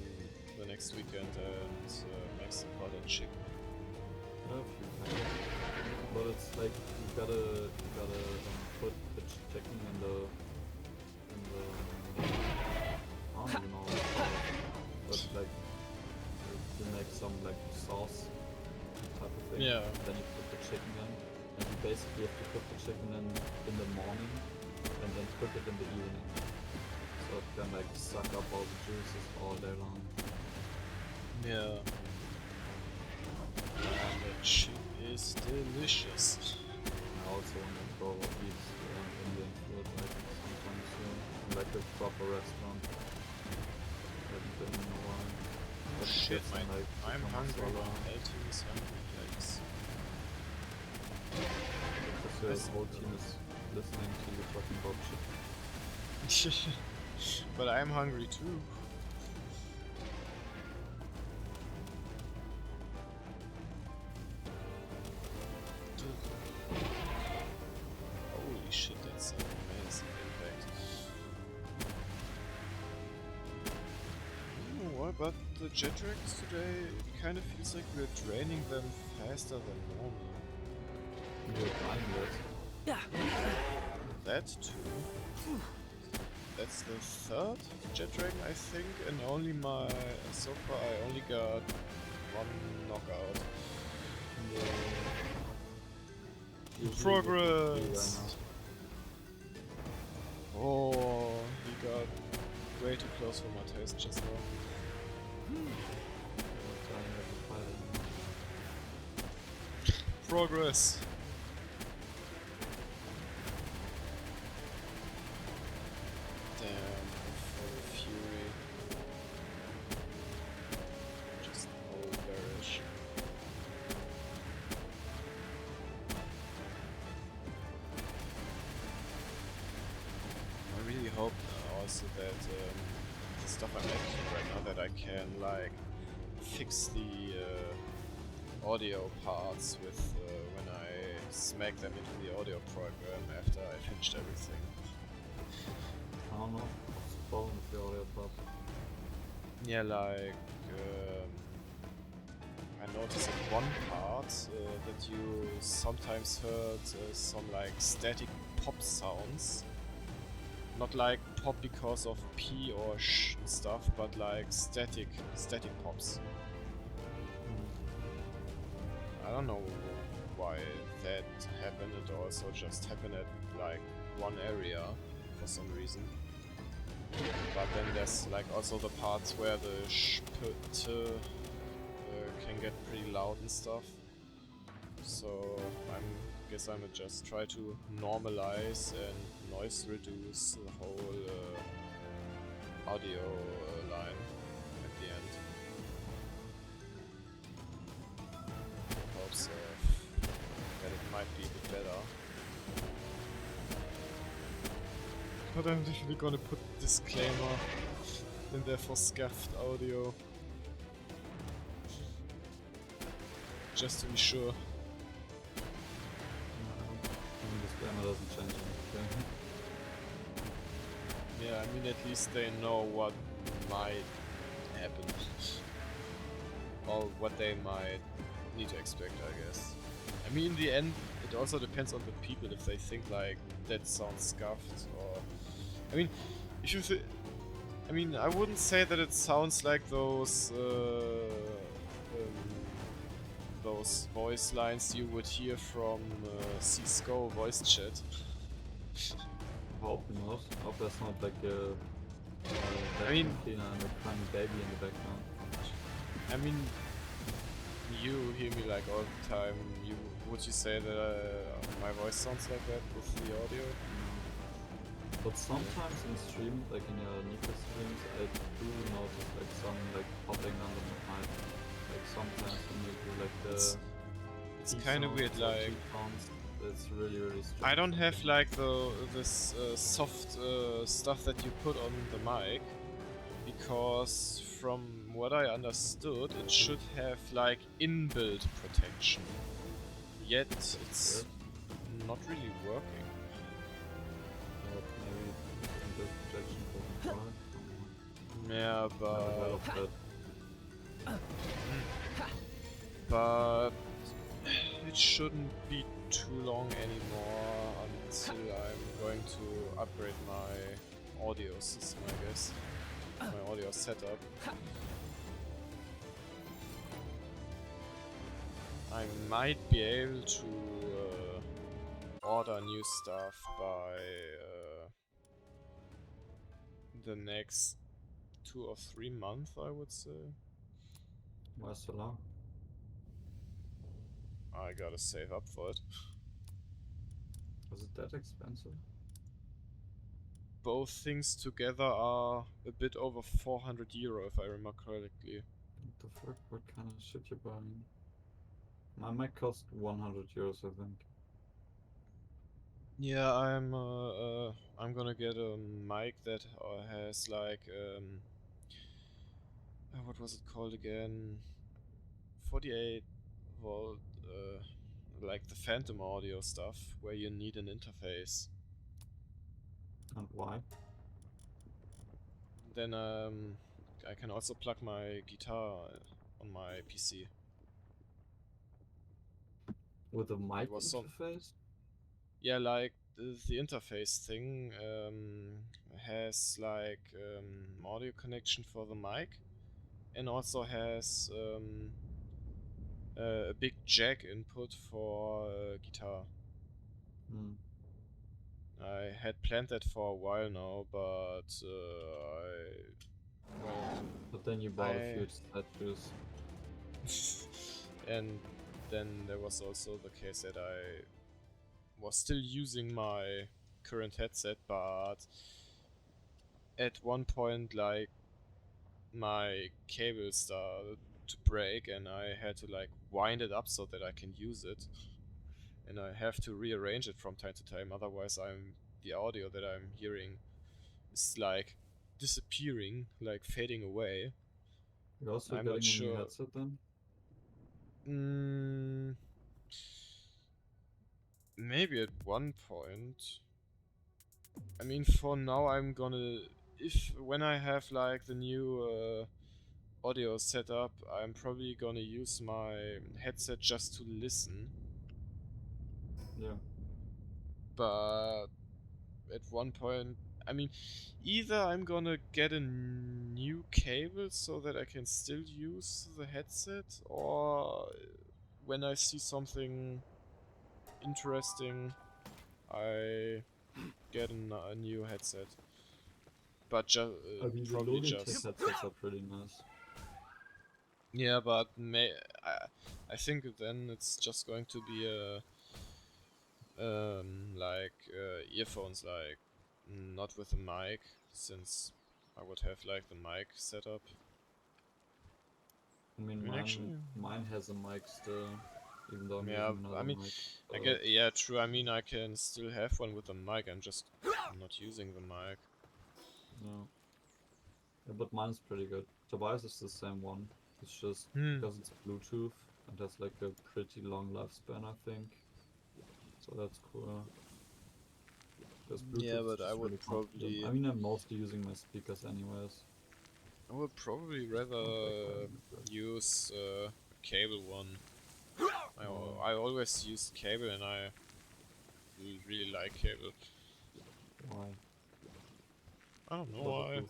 the next weekend and make some butter chicken. Yeah, if you can. But it's like you gotta put the chicken in the I don't even know what it's called, but like you make some like sauce type of thing. Yeah. Then you put the chicken in, and you basically have to cook the chicken in the morning, and then cook it in the evening, so it can like suck up all the juices all day long. Yeah. And the chicken is delicious. I also want to go eat Indian food like sometime soon, in, like a proper restaurant. Haven't been in a while. Oh But shit, get some, man. like, I'm tikka hungry. masala. Elton is hungry, yikes. Because your whole team is listening to you talking about chicken. But I'm hungry too. but the Jetdragons today, it kind of feels like we're training them faster than normal. You're trying That too. That's the third Jetdragon, I think, and only so far I only got one knockout. Progress! Oh, he got way too close for my taste just now. Progress! Damn, full fury. Just old bearish. I really hope also that the stuff I'm making right now, that I can like fix the audio parts with when I smack them into the audio program after I finished everything. I don't know. What's the problem with the audio part? Yeah, like I noticed in one part that you sometimes heard some like static pop sounds. Not like pop because of P or sh and stuff, but like static pops. I don't know why that happened. It also just happened at like one area for some reason. But then there's like also the parts where the sh, p, t can get pretty loud and stuff. So guess I'm just try to normalize and noise reduce the whole audio line at the end. Hopes that it might be a bit better. But I'm definitely gonna put disclaimer in there for scuffed audio. Just to be sure. Disclaimer doesn't change anything. Yeah, I mean at least they know what might happen. Or what they might need to expect, I guess. I mean in the end, it also depends on the people if they think like that sounds scuffed or... I mean, if you I mean, I wouldn't say that it sounds like those voice lines you would hear from Cisco voice chat. Hope not. Hope there's not like a I mean, and a crying baby in the background. I mean, you hear me like all the time. Would you say that my voice sounds like that with the audio? But sometimes in stream, like in your Nika streams, I do notice like some like popping under the mic. Like sometimes when you do like the... It's kind of weird, like... It's really strange. I don't have like this soft stuff that you put on the mic, because from what I understood, it should have like inbuilt protection. Yet it's not really working. Yeah, but it shouldn't be too long anymore until I'm going to upgrade my audio system, I guess. My audio setup. I might be able to order new stuff by the next 2 or 3 months, I would say. Why so long? I gotta save up for it. Was it that expensive? Both things together are a bit over 400 euro, if I remember correctly. What the fuck? What kind of shit you buying? My mic cost 100 euros, I think. Yeah, I'm gonna get a mic that has like what was it called again? 48 volt, like the phantom audio stuff, where you need an interface. And why? Then I can also plug my guitar on my PC. With a mic was some- interface? Yeah, like the interface thing has like audio connection for the mic, and also has a big jack input for guitar. Hmm. I had planned that for a while now, but But then you bought a few statues. and then there was also the case that I was still using my current headset, but at one point, like, my cable started to break and I had to like wind it up so that I can use it. And I have to rearrange it from time to time, otherwise the audio that I'm hearing is like disappearing, like fading away. You're also I'm not getting a new sure. headset then? Maybe at one point. I mean, for now, I'm gonna, if when I have like the new audio set up, I'm probably gonna use my headset just to listen. Yeah. But at one point, I mean, either I'm gonna get a new cable so that I can still use the headset, or when I see something interesting, I get a new headset. But I mean, the probably Logitech just. headsets are pretty nice. Yeah, but I think then it's just going to be a like earphones, like not with a mic, since I would have like the mic set up. I mean, I mean, actually, mine has a mic still, even though I'm yeah. using I another mean, mic. I But get, yeah, true. I mean, I can still have one with a mic. I'm just not using the mic. no. Yeah, but mine's pretty good. Tobias is the same one. It's just Hmm. because it's Bluetooth and has like a pretty long lifespan, I think. So that's cool. Because Yeah, Bluetooth is but I just would really comfortable. I probably, mean, I'm mostly using my speakers anyways. rather Like, quite use a cable one. Oh, I always use cable, and I really like cable. why? I don't know What why.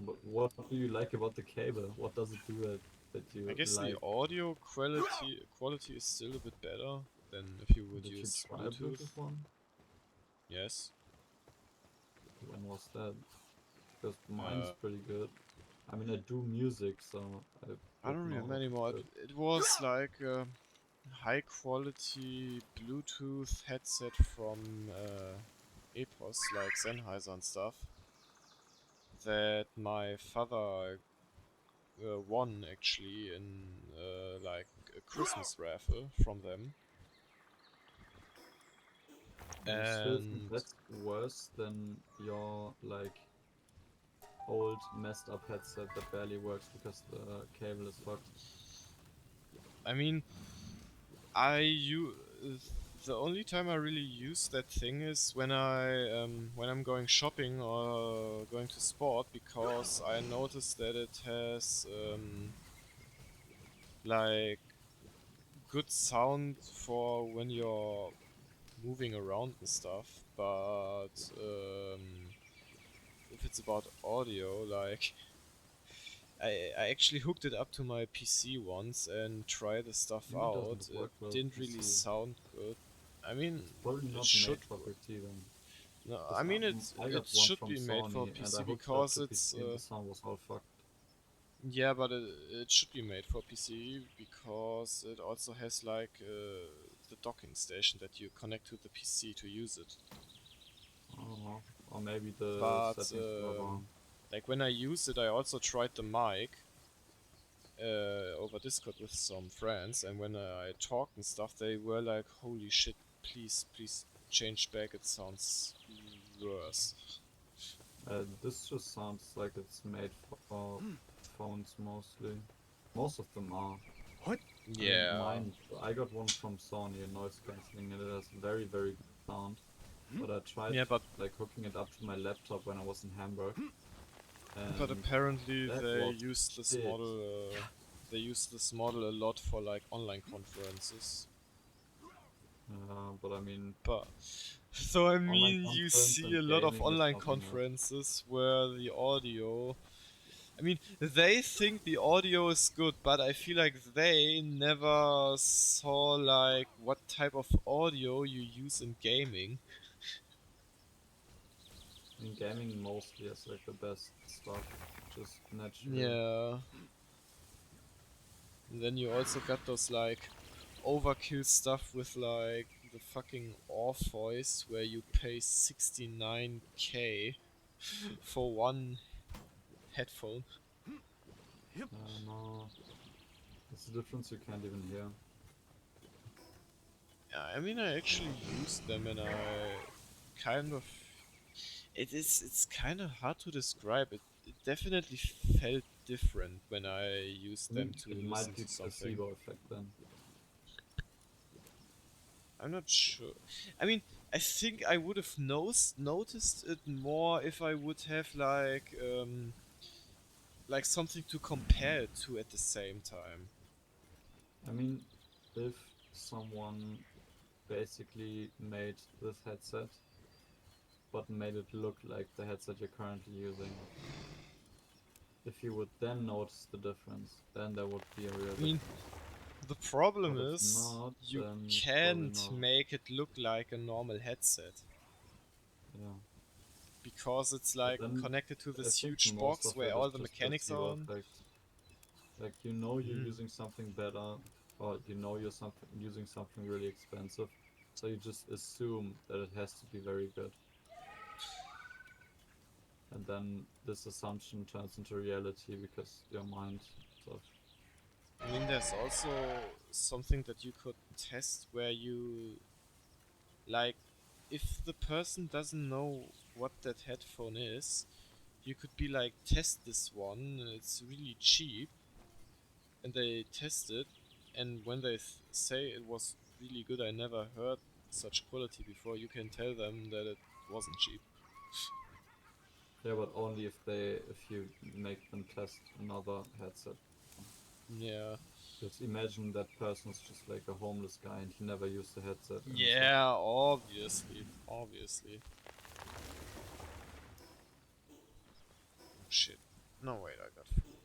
but what do you like about the cable? What does it do that I you guess the like? audio quality is still a bit better than if you would Did you use try a Bluetooth. Bluetooth one? Yes. When was that? Because mine's Uh, pretty good. I mean, I do music, so I I would don't remember know if anymore. that. It was like a high quality Bluetooth headset from Epos, like Sennheiser and stuff, that my father won actually in like a Christmas raffle from them. You still think And that's worse than your like old messed up headset that barely works because the cable is fucked? I mean, I you the only time I really use that thing is when I'm going shopping or going to sport, because I noticed that it has like good sound for when you're moving around and stuff, but if it's about audio, like I actually hooked it up to my PC once and tried the stuff Maybe it doesn't out. It work well didn't really PC. sound good. I mean, It's probably it not should. made for PC then. No, I Because mean I it got one should from be made for Sony and I PC hooked it up because to it's PC and the sound was all fucked. yeah, but it should be made for PC because it also has like the docking station that you connect to the PC to use it. I don't know. Or maybe the But settings were wrong. like when I used it, I also tried the mic over Discord with some friends, and when I talked and stuff, they were like, "Holy shit! Please change back. It sounds worse." This just sounds like it's made for phones mostly. Most of them are. What? I mean, Yeah. I got one from Sony, a noise cancelling, and it has very, very good sound. But I tried Yeah, but like hooking it up to my laptop when I was in Hamburg, But And apparently that they was use this shit. model. They use this model a lot for like online conferences. But I mean, But so I online mean, you conference see and a lot of gaming is online something else. conferences where the audio. I mean, they think the audio is good, but I feel like they never saw like what type of audio you use in gaming. I mean, gaming mostly has like the best stuff, just naturally. Yeah. And then you also got those like overkill stuff with like the fucking off voice where you pay 69k for one headphone. No, it's a difference you can't even hear. Yeah, I mean I actually used them and I kind of it's kind of hard to describe. It definitely felt different when I used I them mean, to it listen might be to something. placebo effect then. I'm not sure. I mean, I think I would have noticed it more if I would have like something to compare it to at the same time. I mean, if someone basically made this headset, but made it look like the headset you're currently using, if you would then notice the difference, then there would be a real I mean, difference. the problem But if is not, you then probably can't not. make it look like a normal headset Yeah. because it's But like then connected to I this think huge most box of where it is all the just mechanics are placebo on. effect. Like you know you're Mm. using something better, or you know you're something using something really expensive, so you just assume that it has to be very good. And then this assumption turns into reality because your mind sort of. I mean, there's also something that you could test where you like if the person doesn't know what that headphone is, you could be like, test this one, it's really cheap, and they test it, and when they say it was really good, I never heard such quality before, you can tell them that it wasn't cheap. Yeah, but only if you make them test another headset. Yeah. Just imagine that person's just like a homeless guy and he never used a headset and he's like, Yeah, obviously. Obviously. Oh shit. No, wait, I got food.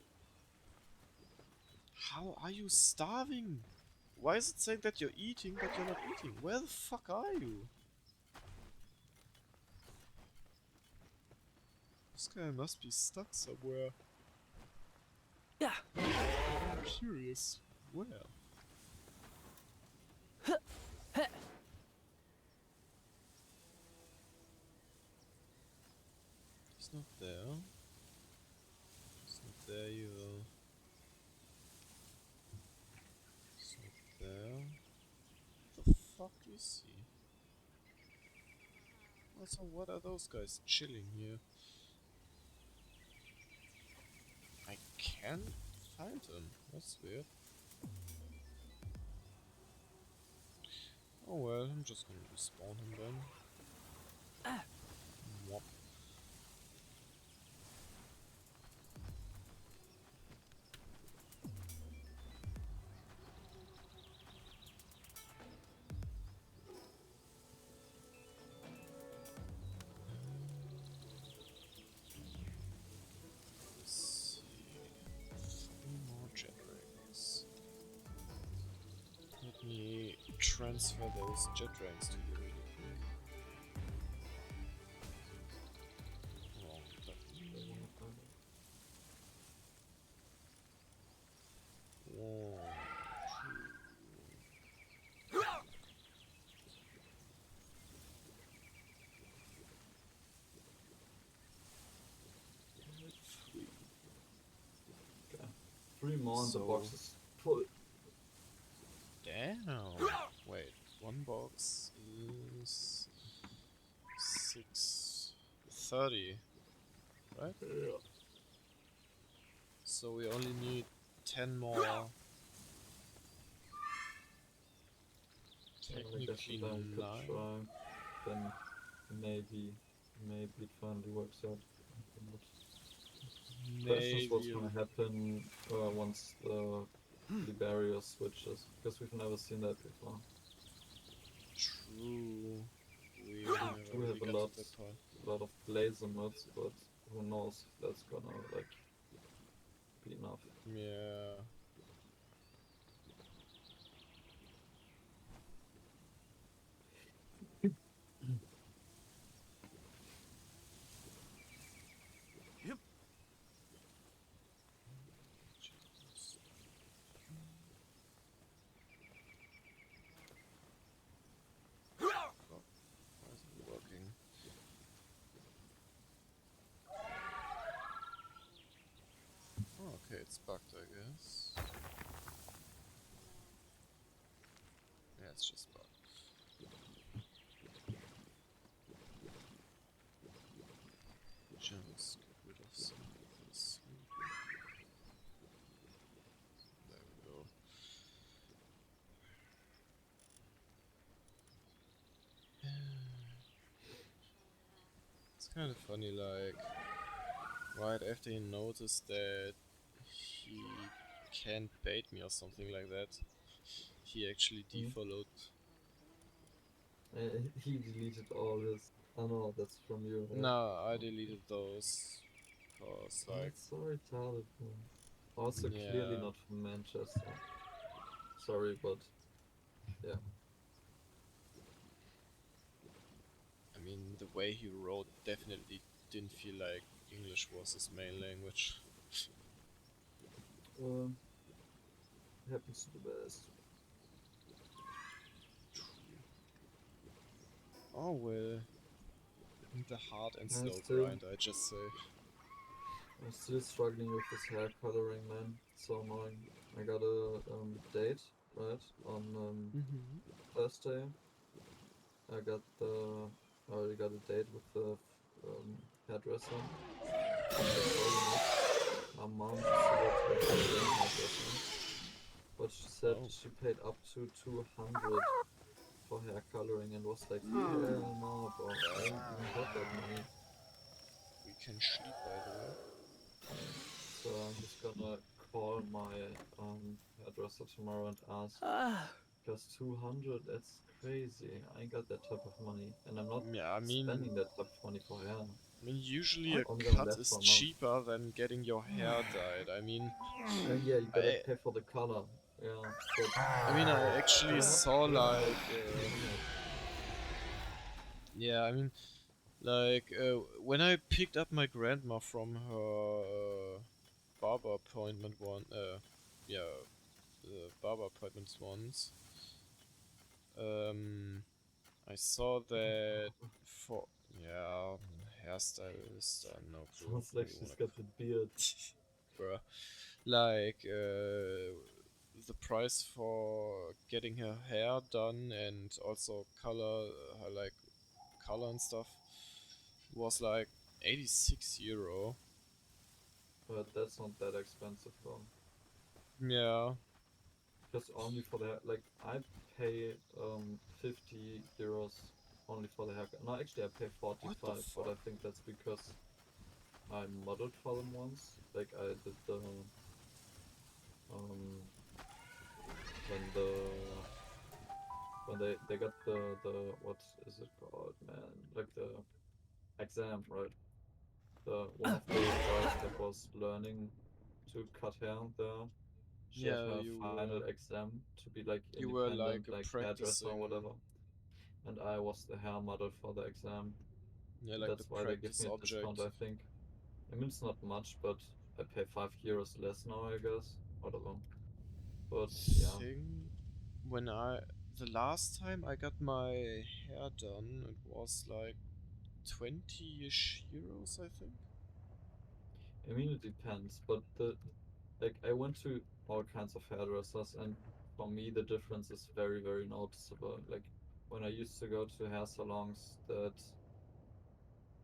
How are you starving? Why is it saying that you're eating, but you're not eating? Where the fuck are you? This guy must be stuck somewhere. Yeah. I'm curious. Where? He's not there. He's not there either. He's not there. The fuck is he? Also, what are those guys chilling here? I can't find him. That's weird. Oh well, I'm just gonna respawn him then. Mwop. Let's see. 3 more Jetdragons. Let me transfer those Jetdragons to you really quick. Wrong button. One, two, three. okay. 3 more and the So- box is full. Damn. Wait, one box is 630, right? Yeah. So we only need 10 more. I guess Technically then we could 9. try. Then maybe it finally works out. Maybe not. Question is what's Maybe. gonna happen once the Liberia switches, because we've never seen that before. True. We We never do really have got to that point. a lot of laser mods, but who knows if that's gonna like be enough. Yeah. Oh, why isn't it working? Oh, okay, it's bugged, I guess. Yeah, it's just bugged. Just get rid of some of this. There we go. It's kind of funny, like, right after he noticed that he can't bait me or something like that, he actually Hmm? defollowed. He deleted all his. Oh no, that's from you, right? No, I Okay. deleted those. Cause, Oh, like, that's so retarded, man. Also, clearly yeah, not from Manchester. Sorry, but yeah. I mean, the way he wrote definitely didn't feel like English was his main language. Um, happens to the best. Oh well, the hard and I'm slow still, grind, I just say. I'm still struggling with this hair coloring, man. It's so annoying. I got a date, right, on Mm-hmm. Thursday. I got the, I already got a date with the hairdresser. I told him it. My mom used to go to the same hairdresser, but she said Oh, she paid up to 200 for hair coloring and was like, hell no, bro. I don't even have that money. we can sleep, by the way. So I'm just gonna call my hairdresser tomorrow and ask, Ah. because 200, that's crazy. I ain't got that type of money, and I'm not Yeah, spending that type of money for hair. usually I'm a only gonna cut last is for a month. cheaper than getting your hair dyed. I mean, And yeah, you gotta I, pay for the color. Yeah, but I actually yeah, saw yeah, like, like 200. yeah, like when I picked up my grandma from her barber appointment yeah, the barber appointments once. Um, I saw that for yeah, hairstylist. No clue Sounds how like you she's wanna, got the beard. bruh. Like the price for getting her hair done and also like color and stuff, was like 86 euro. But that's not that expensive though. Yeah, Just only for the like I pay 50 euros only for the haircut. No, actually I pay what the 45, but fuck? I think that's because I modeled for them once. Like I did the um when the when they got the what is it called, man? Like the exam, right? The one of the girls that was learning to cut hair there, she had Yeah, her final exam to be like you were like independent, like hairdresser or practicing, whatever. And I was the hair model for the exam. yeah, And like the that's why they give practice me a discount, object I think. I mean, it's not much, but I pay 5 euros less now, I guess. Whatever. But yeah, thing. When I the last time I got my hair done, it was like 20-ish euros, I think. I mean, it depends. But like, I went to all kinds of hairdressers, and for me, the difference is very, very noticeable. Like, when I used to go to hair salons that,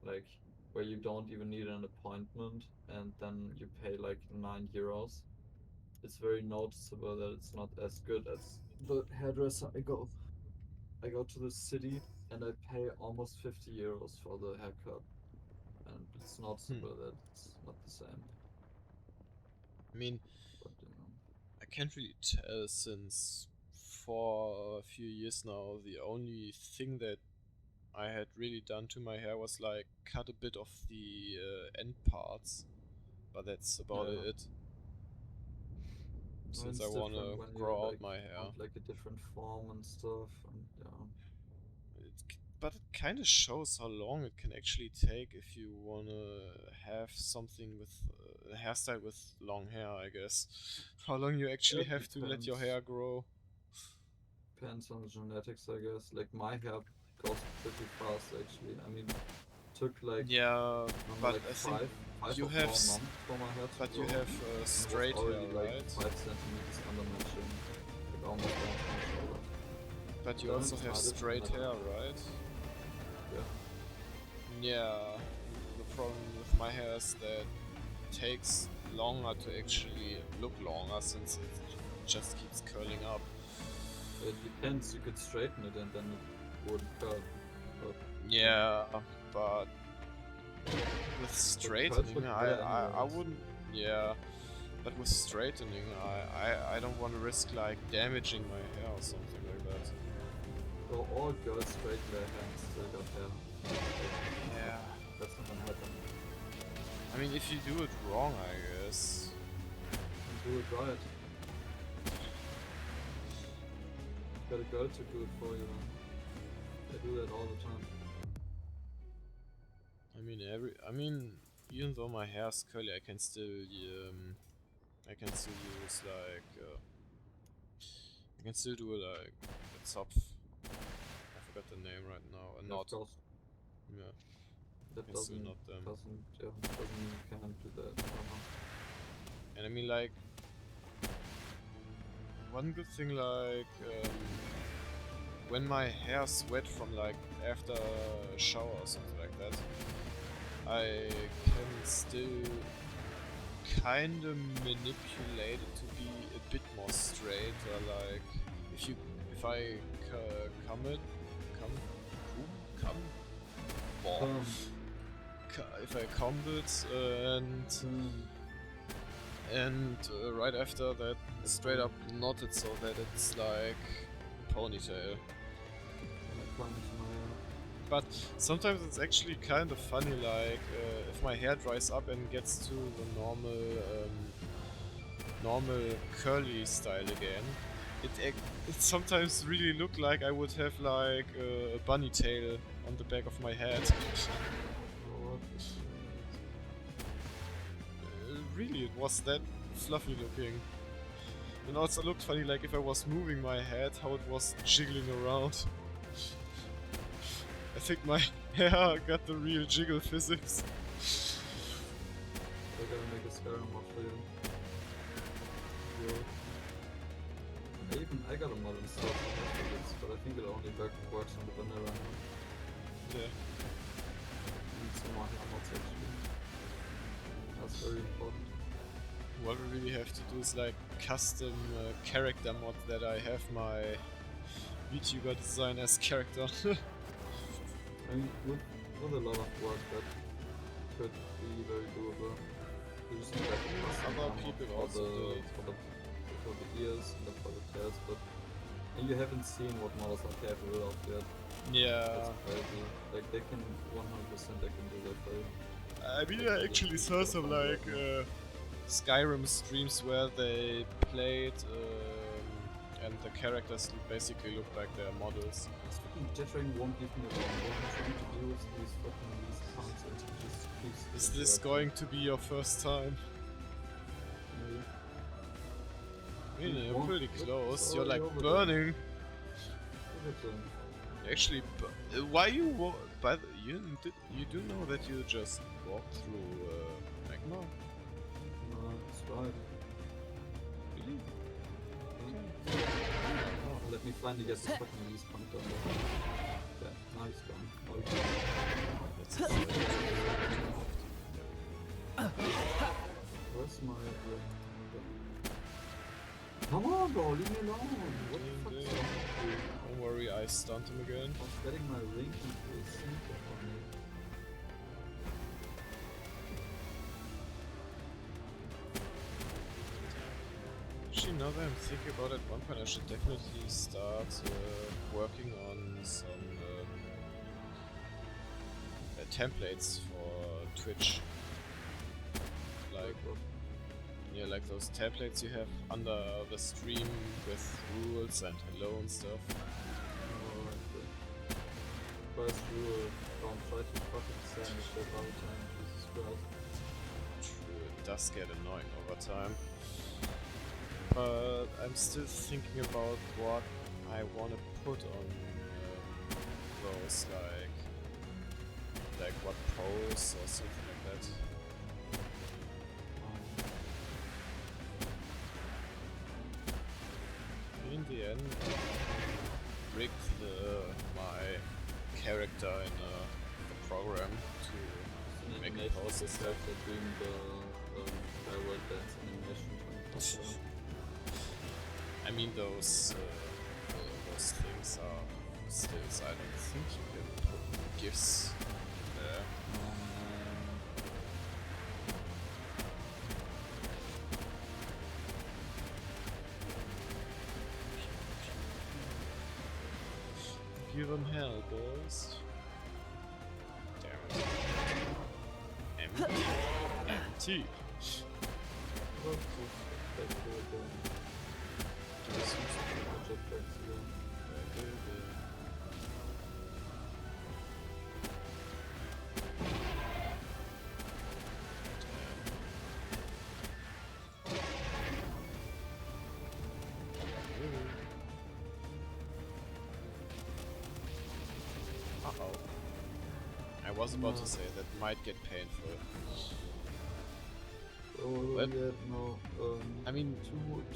like, where you don't even need an appointment, and then you pay like 9 euros, it's very noticeable that it's not as good as the hairdresser I go to the city and I pay almost 50 euros for the haircut, and it's Hmm. noticeable that it's not the same. I mean, But I can't really tell since for a few years now, the only thing that I had really done to my hair was like cut a bit of the end parts, but that's about yeah. it. And Since it's I different wanna when you grow out like my hair. want like a different form and stuff, and yeah. But it kind of shows how long it can actually take if you wanna have something with a hairstyle with long hair, I guess. How long you actually It have to let your depends. hair grow. Depends on the genetics, I guess. Like my hair goes pretty fast actually. I mean, took like Yeah, but like I think five you or have 4 months for my hair to but you grow, have and it was straight hair, already like right? 5 centimeters under my chin, like almost down to my shoulder. But you Then I also have decided straight that hair, right? yeah, Yeah. The problem with my hair is that it takes longer to actually look longer since it just keeps curling up. it depends. You could straighten it and then it wouldn't curl. But Yeah, but with but the curls straightening, look better I anyways. wouldn't. Yeah, but with straightening, I don't want to risk like damaging my hair or something like that. So all girls straighten their hair and still got hair. Yeah. That's not gonna happen. I mean, if you do it wrong, I guess. And do it right. Get a girl to do it for you. They do that all the time. I mean, even though my hair is curly, I can still use like, I can still do like a zopf. I forgot the name right now. A Yeah, knot. of course. Yeah, That I can still knot them. doesn't mean you can't do that. And I mean, like, one good thing, like, when my hair's wet from like after a shower or something like that, I can still kind of manipulate it to be a bit more straight. Or like, if I come it, come, ball. If I comb it and right after that straight up knot it so that it's like ponytail. But sometimes it's actually kind of funny, like if my hair dries up and gets to the normal curly style again, it sometimes really look like I would have like a bunny tail on the back of my head. Really, it was that fluffy looking. And also looked funny, like if I was moving my head, how it was jiggling around. I think my hair got the real jiggle physics. I gotta make a Skyrim mod for you. I got a mod installed for physics, but I think it only works on the vanilla. Yeah. Need some more hair mods actually. That's very important. What we really have to do is like custom character mod that I have my VTuber design as character. I mean, with a lot of work that could be very doable. You just need like a custom Other mod people for also do it. for the ears and for the tails, but and you haven't seen what models are capable of yet. Yeah. That's crazy. Like they can 100% they can do that for you. I mean, I actually saw some like Skyrim streams where they played and the characters basically look like their models. This fucking Jetdragon won't give me a run. What I'm trying to do with these counts and he just keeps. Is this going to be your first time? Maybe. I mean, you're Won't- pretty it's close. You're already like over there. burning. Give it to him. Actually, why you by the, you do know that you just walked through magma? No, it's right. Really? Oh, let me finally get this fucking release point done. Yeah, now he's gone. Oh, he's gone. Where's my ring? Come on, bro, leave me alone. What the fuck is wrong with you? Don't worry, I stunned him again. I was getting my ring into a sneaker for me. now that I'm thinking about it, at one point I should definitely start working on some templates for Twitch. Like, yeah, like those templates you have under the stream with rules and hello and stuff. First rule, don't try to fucking sandwich that all the time, Jesus Christ. True, it does get annoying over time. But I'm still thinking about what I want to put on those, like what pose or something like that. In the end, I rigged my character in the program to make a pose and stuff. Doing the firework dance animation 24/7. I mean, those things are stills. I don't think you can put GIFs there. Give them hell, boys. Damn it. Empty. Empty. Uh-oh. I was about to say that might get painful. Oh, What? yeah, no, I mean,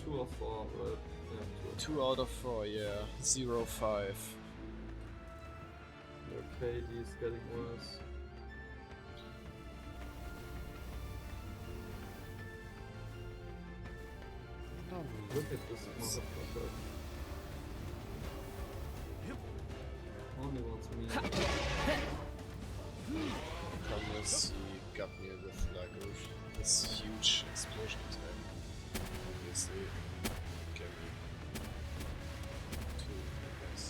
two or four, right? Yeah, 2 out of 4, yeah. 0-5. Your KD is getting worse. Look at this motherfucker. Only wants me. Unless he got me with like this huge explosion attack. Obviously, can be too, I guess.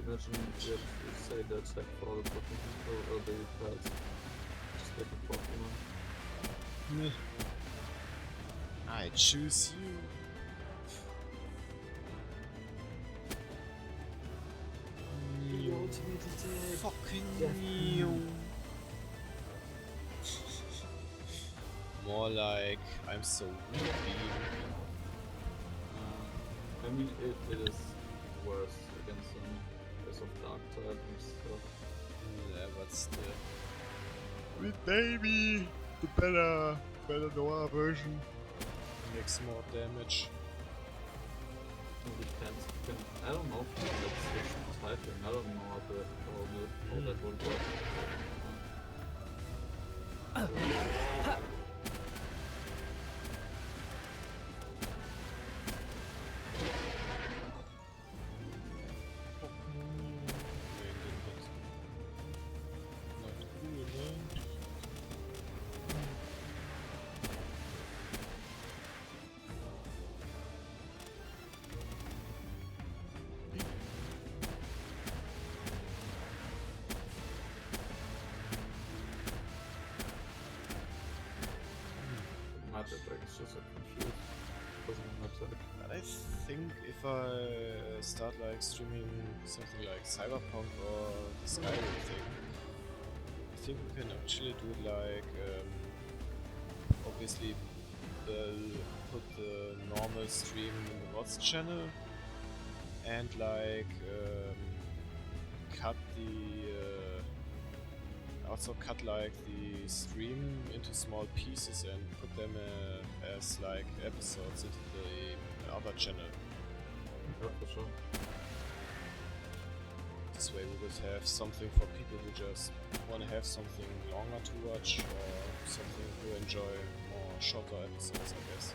Imagine you have to say that like for all the Pokemon or the cards. Just like a Pokemon. I choose you. Fucking you. More like I'm so weak. I mean, it is worse against them because of Dark type and stuff. Yeah, but still. With baby, the better Noah version makes more damage. It depends. I don't know if you can like switch to typing. I don't know how that would work. Jetdragon's just so confused because of my attack. But I think if I start like streaming something like Cyberpunk or the Skyrim thing, I think we can actually do like obviously put the normal stream in the VODs channel and like cut the also cut like the stream into small pieces and put them as like episodes into the other channel. Yeah, for sure. This way we would have something for people who just want to have something longer to watch or something who enjoy more shorter episodes, I guess.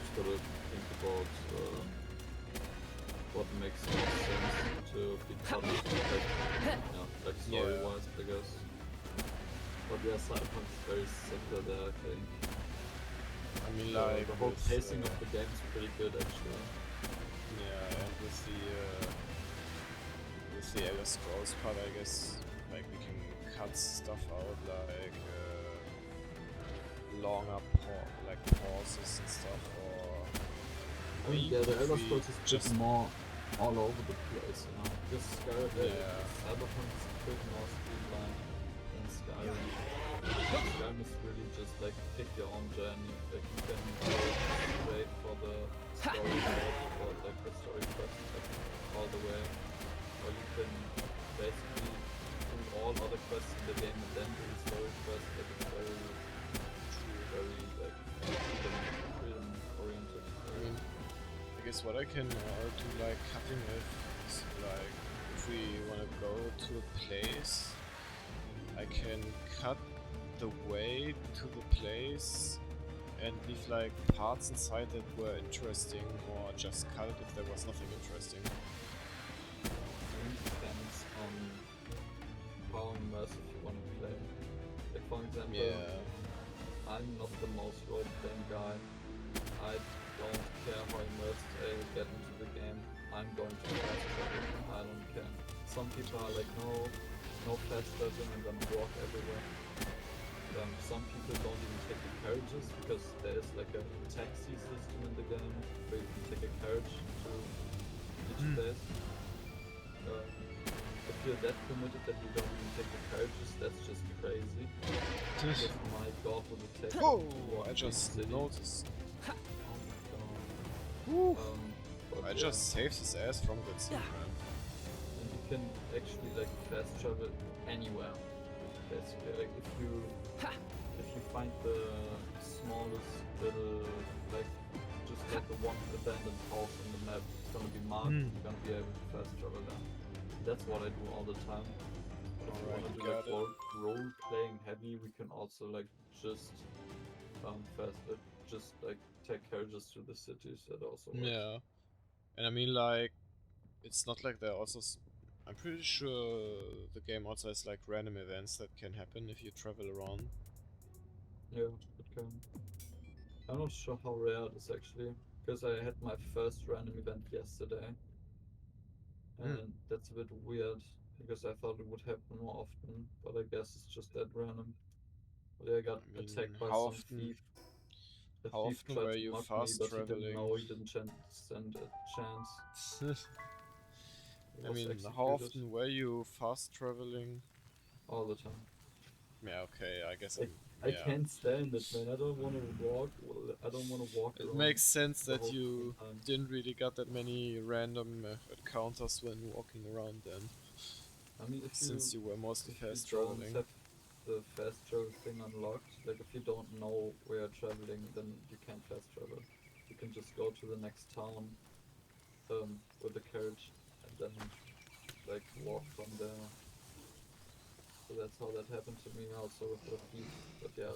Just gotta think about what makes more sense to be published, like story-wise, I guess. But yeah, Cyberpunk is very similar there, I think. I mean, like the whole with, pacing of the game is pretty good, actually. yeah, and with the Elder Scrolls part, I guess, like we can cut stuff out, like longer pauses and stuff, or I mean, yeah, the Elder Scrolls is just just more all over the place, you know. Because Yeah. Cyberpunk is a bit more streamlined than Skyrim. Skyrim is really just like pick your own journey. Like you can go straight for the story mode or like the story quest like, all the way, or you can basically do all other quests in the game and then do the story quest. Like it's very like freedom oriented. I mean, I guess what I can do like cutting is like if we want to go to a place, I can cut the way to the place and leave like parts inside that were interesting, or just cut it if there was nothing interesting. It depends on how immersive you want to play. Like for example, Yeah. I'm not the most role-playing guy. I don't care how immersed I get into the game. I'm going to fast travel. I don't care. Some people are like, no fast traveling, I'm gonna walk everywhere. Some people don't even take the carriages because there is like a taxi system in the game where you can take a carriage to each place. If you're that committed that you don't even take the carriages, that's just crazy. Because my god, would it take Whoa! to I just city. noticed. Oh my god. Woo! But I yeah, just saved his ass from that scene, man. and you can actually like fast travel anywhere. Basically, like if you find the smallest little like just like the one abandoned house on the map, it's gonna be marked. You're gonna be able to fast travel there. That's what I do all the time. But if you Alright, want to do got like it. role playing heavy, we can also like just just like take carriages to the cities. That also works. Yeah. And I mean, like, it's not like there are also. I'm pretty sure the game also has like random events that can happen if you travel around. Yeah, it can. I'm not sure how rare it is actually, because I had my first random event yesterday, and that's a bit weird because I thought it would happen more often, but I guess it's just that random. But yeah, I got I mean, attacked by how some often? thief. The How thief often tried were to you mock me, fast but he didn't traveling? know, he didn't stand a chance. He I was mean, how executed often were you fast traveling? all the time. Yeah, okay, I guess I yeah. can't stand it, man. I don't want to walk. I don't want to walk It around makes sense the that whole you time. didn't really got that many random encounters when walking around then, I mean, since you were mostly if you fast don't traveling. have the fast travel thing unlocked, like if you don't know where you're traveling, then you can't fast travel. You can just go to the next town with the carriage and then like walk from there. So that's how that happened to me also with the thief. But yeah,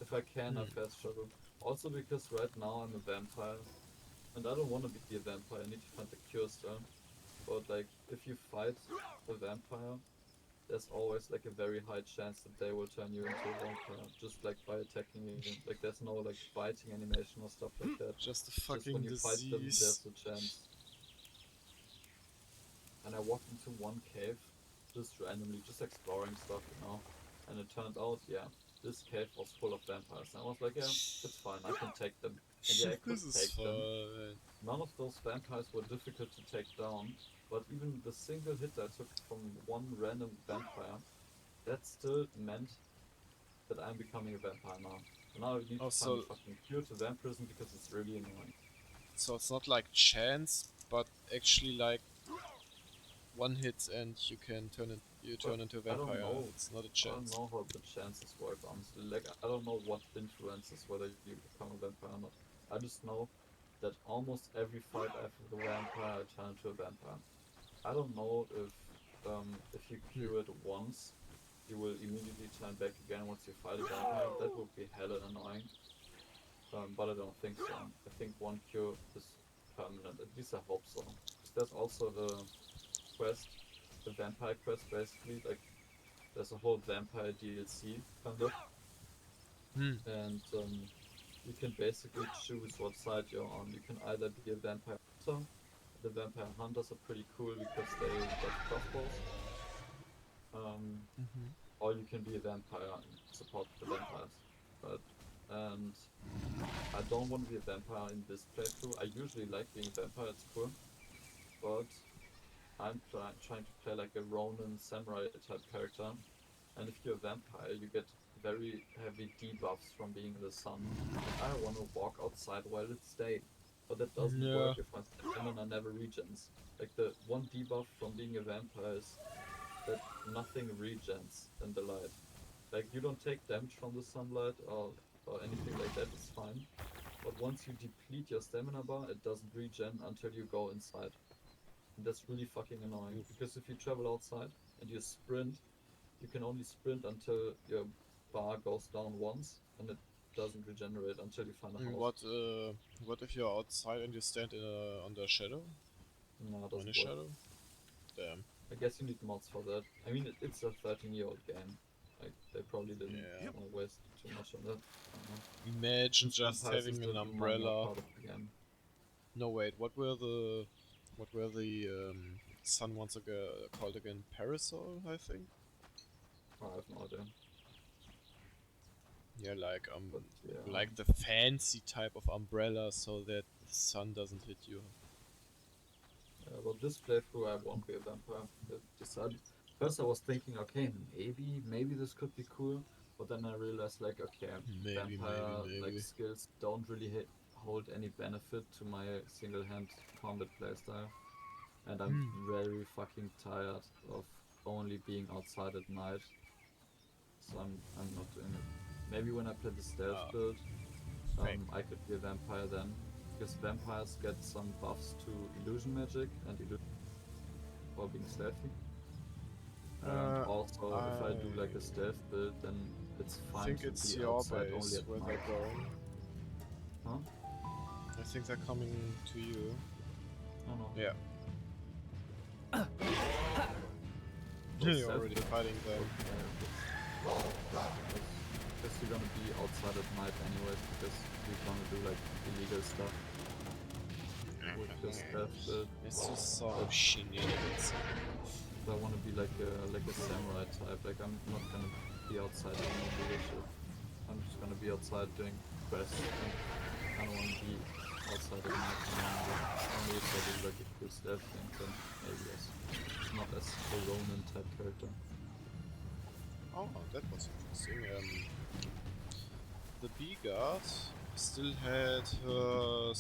if I can, I fast travel. Also because right now I'm a vampire, and I don't want to be a vampire. I need to find the cure still. But like, if you fight a vampire, there's always like a very high chance that they will turn you into a vampire, just like by attacking you. Like there's no like biting animation or stuff like that. Just a Just when fucking you fight them, disease. there's a chance. And I walked into one cave, just randomly, just exploring stuff, you know. And it turned out, yeah, this cave was full of vampires. And I was like, yeah, it's fine, I can take them. And yeah, I could This is take them. fun. None of those vampires were difficult to take down, but even the single hit I took from one random vampire, that still meant that I'm becoming a vampire now. So now I need to find a Also, fucking cure to vampirism because it's really annoying. so it's not like chance, but actually like one hit and you can turn into a I don't vampire. know. It's not a I don't chance. know how the chances work, honestly. Like, I don't know what influences whether you become a vampire or not. I just know that almost every fight I have with a vampire, I turn into a vampire. I don't know if you cure it once, you will immediately turn back again once you fight a vampire. That would be hella annoying. But I don't think so. I think one cure is permanent. At least I hope so. 'Cause there's also the quest, the vampire quest, basically. Like, there's a whole vampire DLC kind of, Hmm. and you can basically choose what side you're on. You can either be a vampire hunter. The vampire hunters are pretty cool because they got crossbows. Um, Mm-hmm. or you can be a vampire and support the vampires. But and I don't want to be a vampire in this playthrough. I usually like being a vampire, it's cool. But I'm trying to play like a Ronin samurai type character. And if you're a vampire, you get very heavy debuffs from being in the sun. And I want to walk outside while it's day. But that doesn't Yeah. work if my stamina never regens. Like, the one debuff from being a vampire is that nothing regens in the light. Like, you don't take damage from the sunlight or anything like that, it's fine. But once you deplete your stamina bar, it doesn't regen until you go inside. And that's really fucking annoying. Oof. Because if you travel outside and you sprint, you can only sprint until your bar goes down once, and it doesn't regenerate until you find a And house. what if you're outside and you stand under a shadow? No, it On a doesn't work. shadow? Damn. I guess you need mods for that. I mean, it's a 13-year-old game. Like, they probably didn't Yeah. want to waste too much on that. I don't know. Imagine Since just vampires is having the an minor umbrella. part of the game. No, wait. What were the sun ones called again? Parasol, I think. I have no idea. Yeah, But yeah. like the fancy type of umbrella, so that the sun doesn't hit you. Yeah, well, this playthrough I won't be a vampire. I decided. First I was thinking, okay, maybe this could be cool, but then I realized, like, okay, Maybe, vampire like maybe. skills don't really hold any benefit to my single-hand combat playstyle, and I'm Hmm. very fucking tired of only being outside at night, so I'm not doing it. Maybe when I play the stealth Ah, build, fake. I could be a vampire then, because vampires get some buffs to illusion magic and illusion for being stealthy. And Uh, also, if I do like a I stealth build, then it's fine think to it's be your outside only base at where night. they're going. Huh? I think they're coming to you. No, no. Yeah. Well, You're stealth already build. fighting them. Because you're gonna be outside at night anyways, because you're gonna do like illegal stuff with the stealth build. It's just some But shenanigans. I want to be like a samurai type. Like, I'm not gonna be outside doing illegal shit. I'm just gonna be outside doing quests, and I don't want to be outside at night time. Only if I do like a cool stealth thing, then maybe yes. Not as a Ronin type character. Oh, that was interesting. The bee guard still had her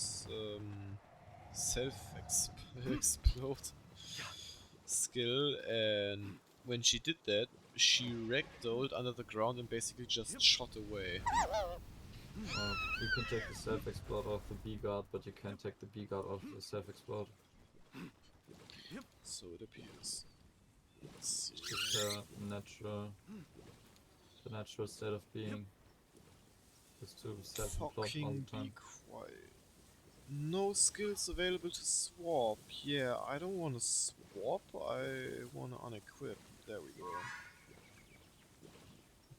self-explode skill, and when she did that, she ragdolled under the ground and basically just shot away. You can take the self-explode off the B-guard, but you can't take the B-guard off the self-explode. So it appears. Let's see. It's the natural state of being is to self-implode all Fucking the time. be quiet. No skills available to swap. Yeah, I don't want to swap. I want to unequip. There we go.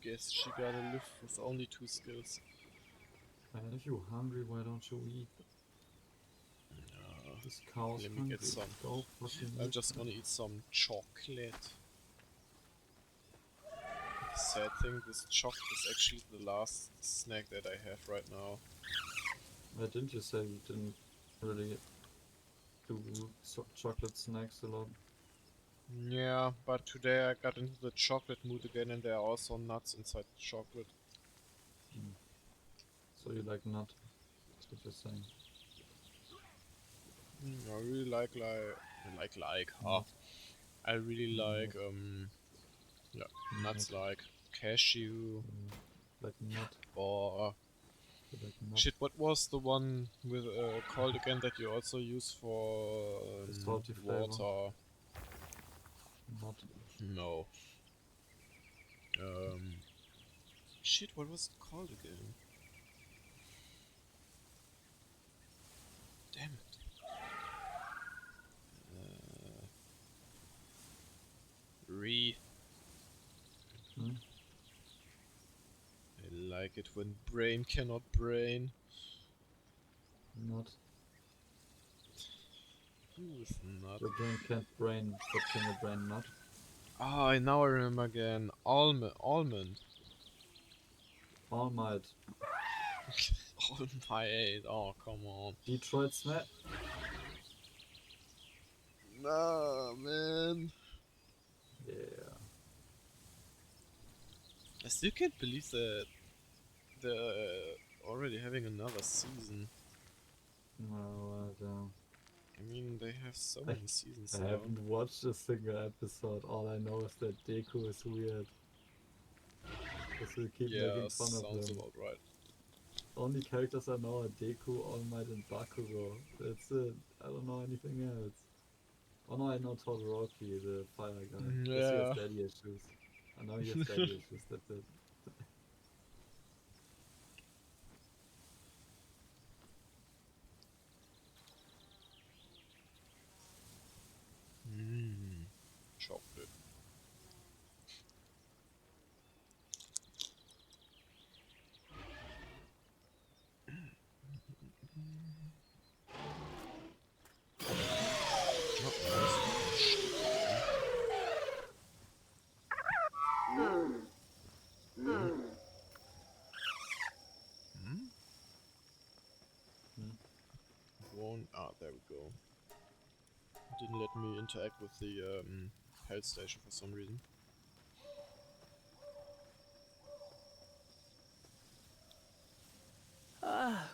Guess she gotta live with only 2 skills. And if you're hungry, why don't you eat? This cow's Let me hungry. get some. Go fucking I'm eat. just gonna eat some chocolate. Sad thing, this chocolate is actually the last snack that I have right now. Didn't you say you didn't really do chocolate snacks a lot? Yeah, but today I got into the chocolate mood again, and there are also nuts inside the chocolate. So you like nut? That's what you're saying. I really like, huh? Nut. I really like nuts Nut. like cashew Like nut. or Like nut. shit. What was the one with called again that you also use for The salty flavor. water? Nut. No. Shit. What was it called again? Damn it. Hmm? I like it when brain cannot brain. Nut. Use nut. Your brain can't brain, but can your brain nut? Ah, now I remember again. Almond. All might. Almighty. Oh, come on. Detroit Smash. Nah, man. Yeah. I still can't believe that they're already having another season. No, I mean, they have so I- many seasons I now. haven't watched a single episode. All I know is that Deku is weird. Just to keep making fun of sounds them. about right. Only characters I know are Deku, All Might, and Bakugo. That's it. I don't know anything else. Oh no, I know Todoroki, the fire guy. Guess he has Yeah. daddy issues. I know he has daddy issues, that's it. Chocolate. Not Hmm. One. Ah, there we go. Didn't let me interact with the health station for some reason. Ah.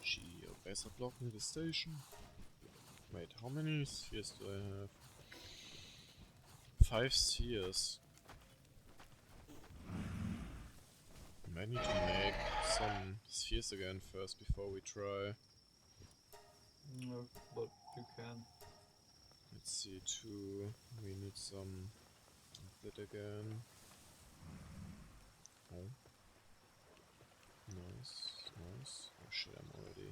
Geo better blocking the station. Wait, how many spheres do I have? 5 spheres. I need to make some spheres again first before we try. No, but you can. Let's see, 2. We need some of that again. Oh. Nice, nice. Oh shit, I'm already...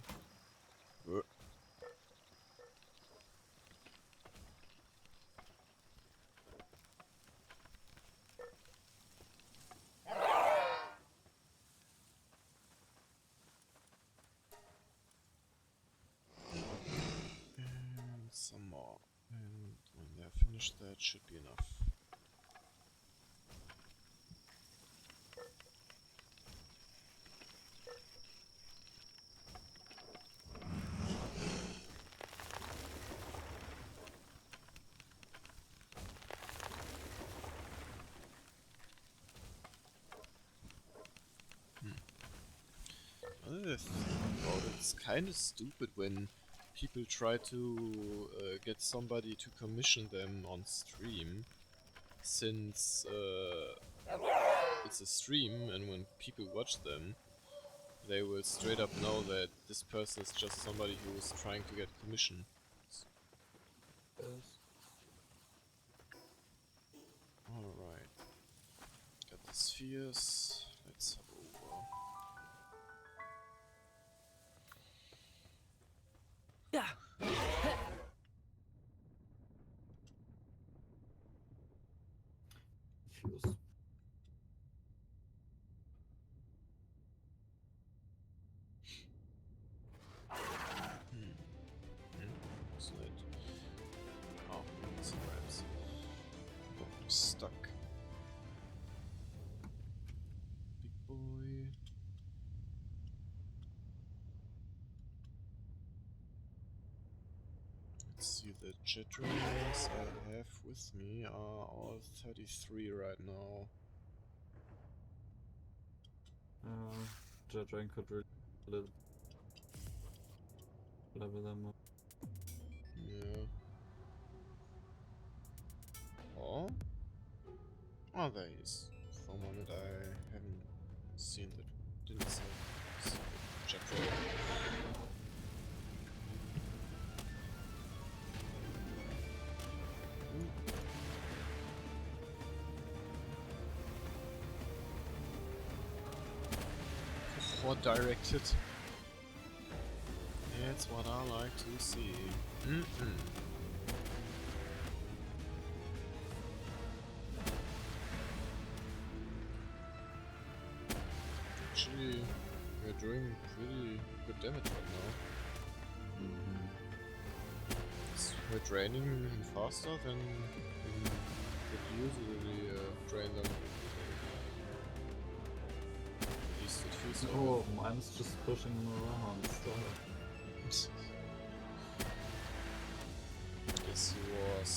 And some more. And when they're finished, that should be enough. Another thing about it, it's kind of stupid when people try to get somebody to commission them on stream, since it's a stream and when people watch them, they will straight up know that this person is just somebody who is trying to get commission. Yes. Alright. Got the spheres. Let's hop over. Yeah. Fuse. Slide. Oh, some ramps. Oh, I'm stuck. Big boy. The Jetdragons I have with me are all 33 right now. Jetdragon could really level them up. Yeah. Oh? Oh, there he is. For a moment I haven't seen that. Didn't see the Jetdragon. Or directed. That's what I like to see. Actually, we're doing pretty good damage right now. We're draining him faster than we would usually drain them. At least it feels like Oh, mine's just pushing him around. Stop. Guess he was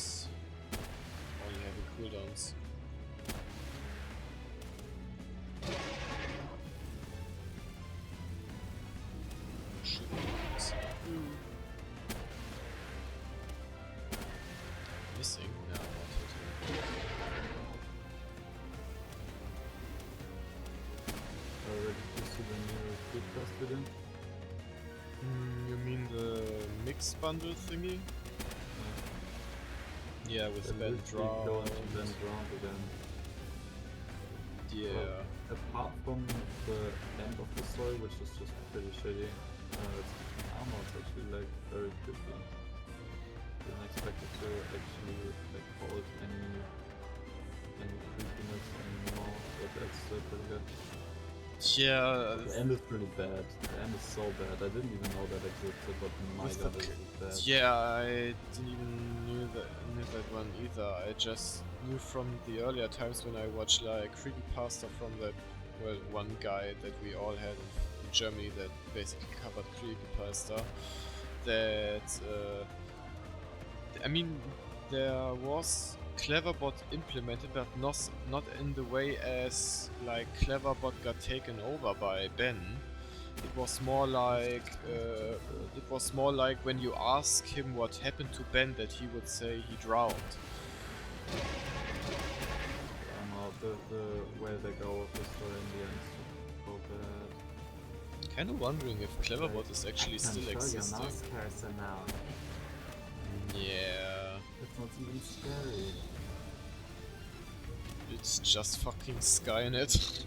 only having cooldowns. Shit. Missing? No, not hitting. Already to see the new recruit class video? You mean the mix bundle thingy? Yeah, with Ben Drown. Going to Ben Drown again. Yeah. Well, apart from the end of the story, which is just pretty shitty, its armor is actually like very quickly. Didn't expect it to actually like hold any creepiness anymore, but that's still pretty good. Yeah. The end is pretty bad. The end is so bad. I didn't even know that existed, but my god, it is bad. Yeah, I didn't even knew that one either. I just knew from the earlier times when I watched like creepypasta from that one guy that we all had in Germany that basically covered creepypasta. That I mean, there was Cleverbot implemented, but not in the way as like Cleverbot got taken over by Ben. It was more like when you ask him what happened to Ben, that he would say he drowned. The way they go with the story in the end is so bad. Kinda wondering if Cleverbot is actually still existing. Now. Yeah. It's not even scary. It's just fucking Skynet.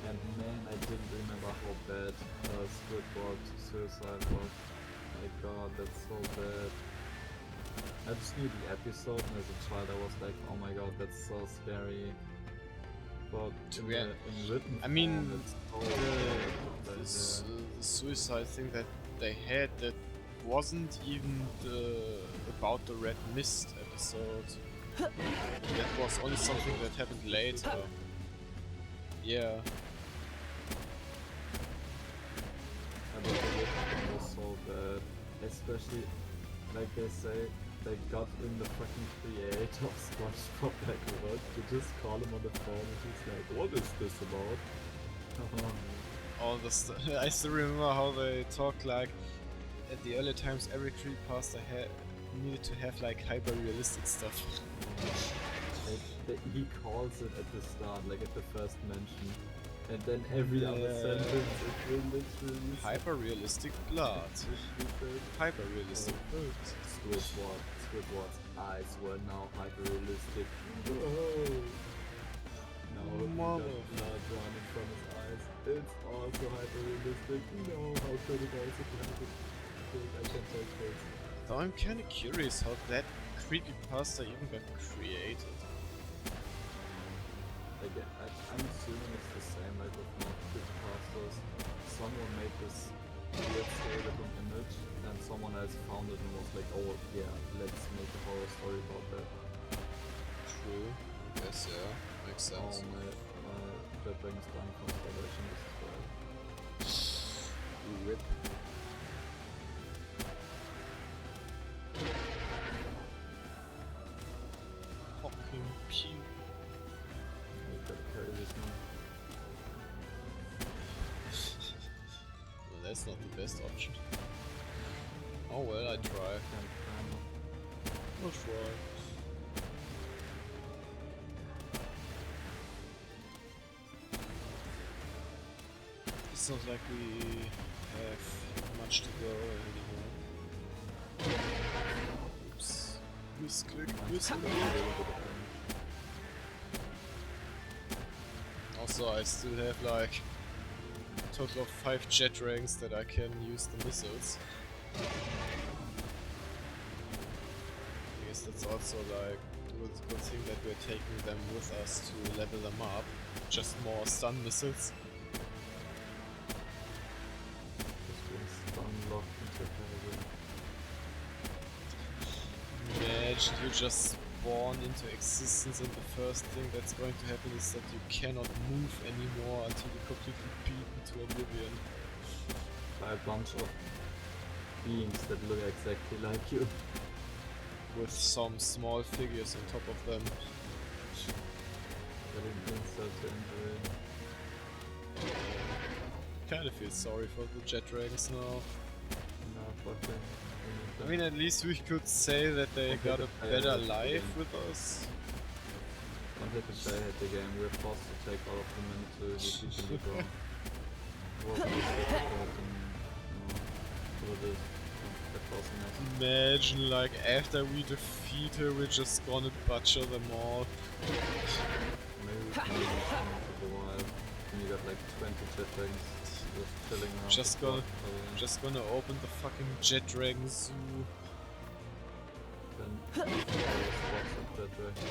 And man, I didn't remember how bad Squidward Suicide was. My god, that's so bad. I just knew the episode, and as a child I was like, oh my god, that's so scary. But in written I mean, form, it's so bad. the suicide thing that they had, that wasn't even about the Red Mist episode. That was only something that happened later. Yeah. But the written form was so bad. Especially, like they say, they got in the fucking creator of SpongeBob Backward to just call him on the phone and he's like, what is this about? All the stuff. I still remember how they talked like at the early times. Every creepypasta needed to have like hyper realistic stuff. He calls it at the start, like at the first mention, and then every other sentence it will literally hyper realistic blood. Hyper realistic food. Squidward's eyes were now hyper realistic. Whoa! Now he got blood running from his eyes. It's also hyper realistic. No, how could it also be hyper realistic? I can take this. So I'm kinda curious how that creepypasta even got created. Again, I'm assuming it's the same like with most creepypastas. Someone made this weird skeleton image and someone else found it and was like, oh yeah, let's make a horror story about that. True. I guess, yeah. Makes sense. Oh, my Jetdragon's done constellation is bad. Rip. it's not the best option. Oh well, I try. I'll try. It's not like we have much to go anymore. Oops. Misclick, misclick. Also, I still have like a total of 5 Jetdragons that I can use the missiles. I guess that's also like a good thing that we're taking them with us to level them up. Just more stun missiles. Imagine you just spawn into existence and the first thing that's going to happen is that you cannot move anymore until you completely beat into oblivion. By a bunch of beings that look exactly like you. With some small figures on top of them. Getting insult to injury. Kinda feel sorry for the Jetdragons now. No, fuck them. I mean, at least we could say that they got a better life with us. Don't hit the play at the game, we're forced to take all of them into the GP draw. Imagine, like, after we defeat her, we're just gonna butcher them all. Maybe we can use them for a while. And you got like 20 Jetdragons just chilling around. Just gonna open the fucking Jetdragon zoo. Then all spots of Jetdragon.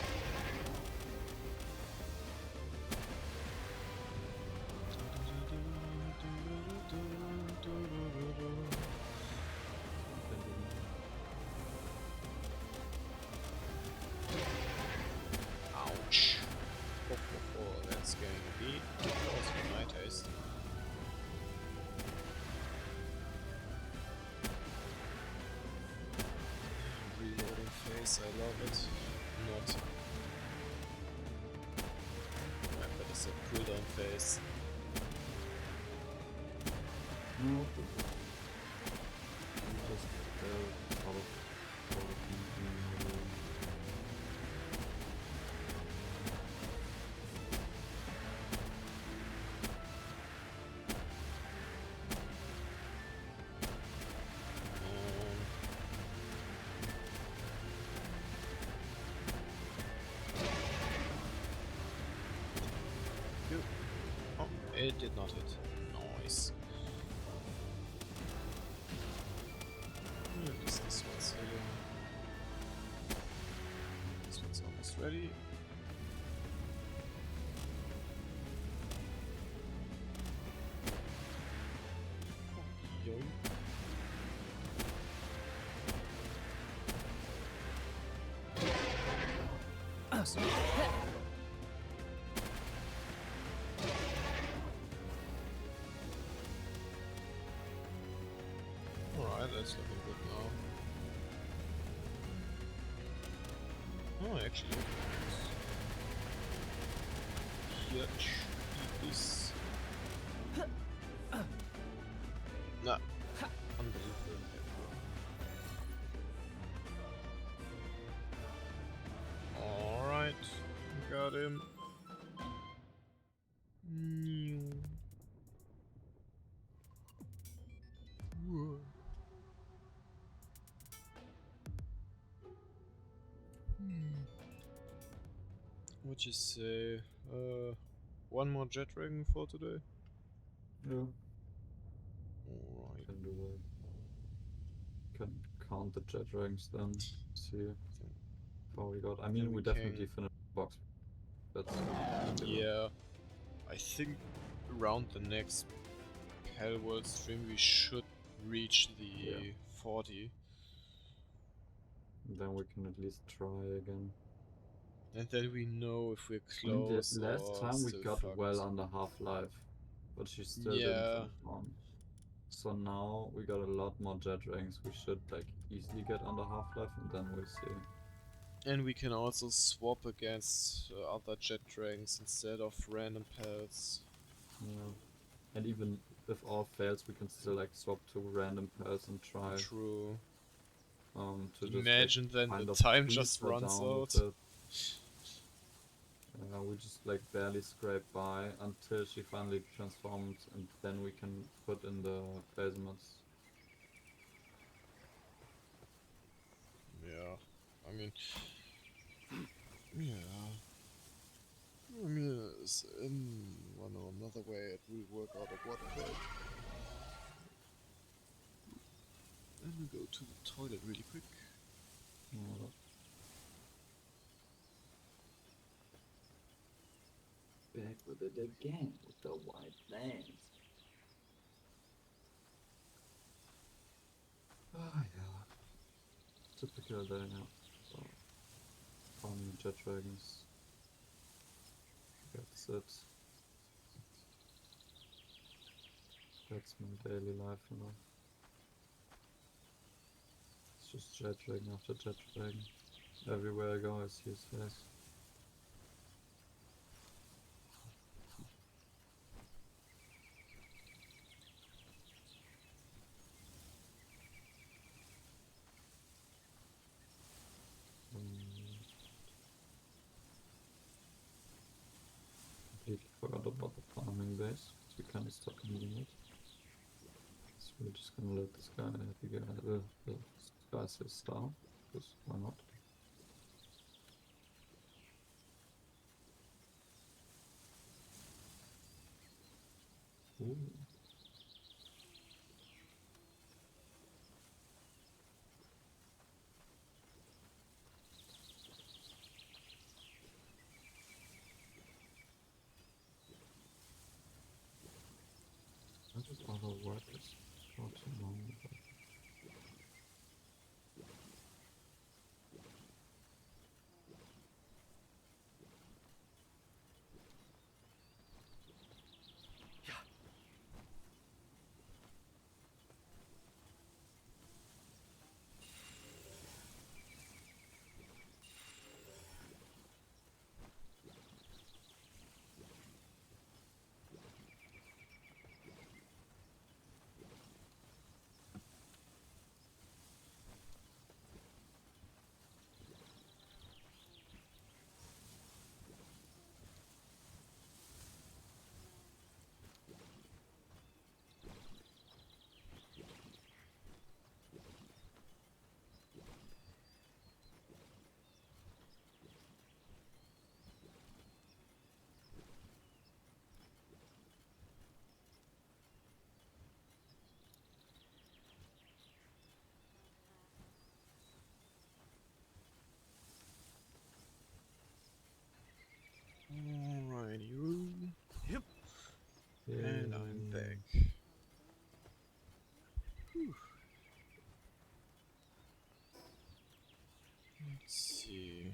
Ouch. Oh, that's going to be close for my taste. Reloading phase, I love it. Not. I better say cooldown phase. No. Just out of Oh, it did not hit. Nice. At least this one's hitting. This one's almost ready. Yoink. Sorry. Alright, that's looking good now. Oh, actually. Here, eat this. Nah. Unbelievable. Alright, got him. Whoa. What you say? One more Jetdragon for today? yeah. Alright. Can do that. Can count the Jetdragons then. See how we got. I mean, we definitely finished the box. That's yeah. I think around the next Hell World stream we should reach the 40. Then we can at least try again. And then we know if we're I mean, close the last or time we still got fucked. well under half-life, but she still didn't finish on. So now we got a lot more Jetdragons. We should like easily get under half-life, and then we'll see. And we can also swap against other Jetdragons instead of random pets. Yeah. And even if all fails, we can still like swap to random pairs and try True. to just Imagine like, then kind the of time freeze just her runs down out. with it. We just like barely scrape by until she finally transforms, and then we can put in the basements. Yeah. I mean, yeah. I mean, in one or another way, it will work out at what point. Let me go to the toilet really quick. Back with it again with the white lands. Ah, yeah. Typical day, yeah. So, farming Jetdragons. That's it. That's my daily life, you know. It's just Jetdragon after Jetdragon. Everywhere I go, I see his face. Completely forgot about the farming base, because we kinda stopped needing it. So we're just gonna let this guy, this guy say star, because why not? Ooh. What is other workers? What's wrong with that? Alrighty. Yep. And I'm back. Whew. Let's see.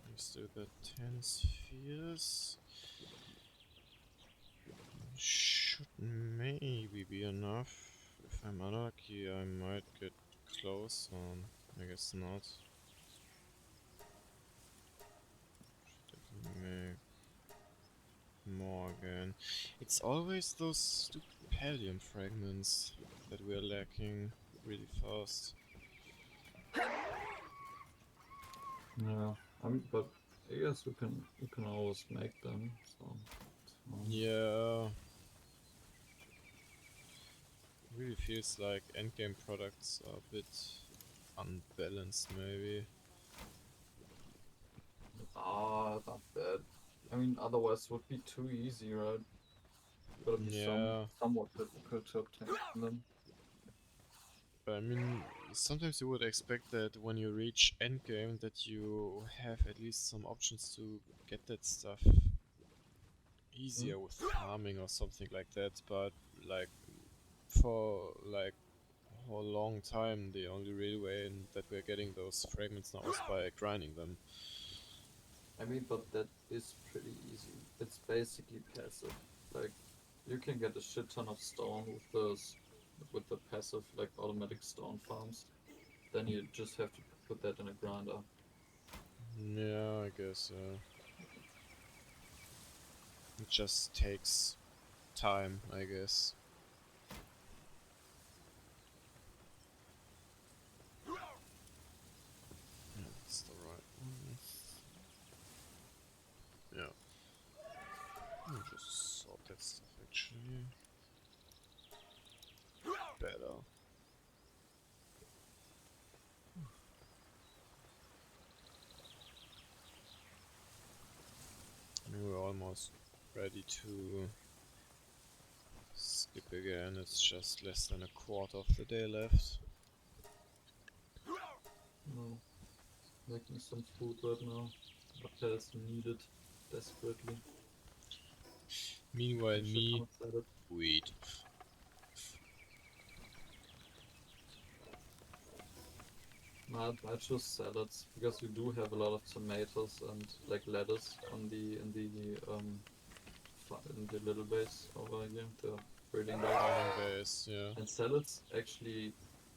We still got 10 spheres. Should maybe be enough. If I'm unlucky, I might get close on. I guess not. Should make more again. It's always those stupid pallium fragments that we're lacking really fast. Yeah, but I guess we can always make them. So Yeah. Really feels like endgame products are a bit unbalanced, maybe. not bad. I mean, otherwise it would be too easy, right? Gotta be Yeah. somewhat difficult to obtain them. But I mean, sometimes you would expect that when you reach endgame that you have at least some options to get that stuff easier with farming or something like that, but like for a long time the only real way that we're getting those fragments now is by grinding them. I mean, but that is pretty easy. It's basically passive. Like, you can get a shit ton of stone with the passive like automatic stone farms. Then you just have to put that in a grinder. Yeah, I guess it just takes time, I guess. almost ready to skip again. It's just less than a quarter of the day left. No. Making some food right now. Hotels needed desperately. Meanwhile, Shit me, ton of salad. weed. Nah, I choose salads because we do have a lot of tomatoes and like lettuce on the in the little base over here, the breeding base. Farming base, yeah. And salads actually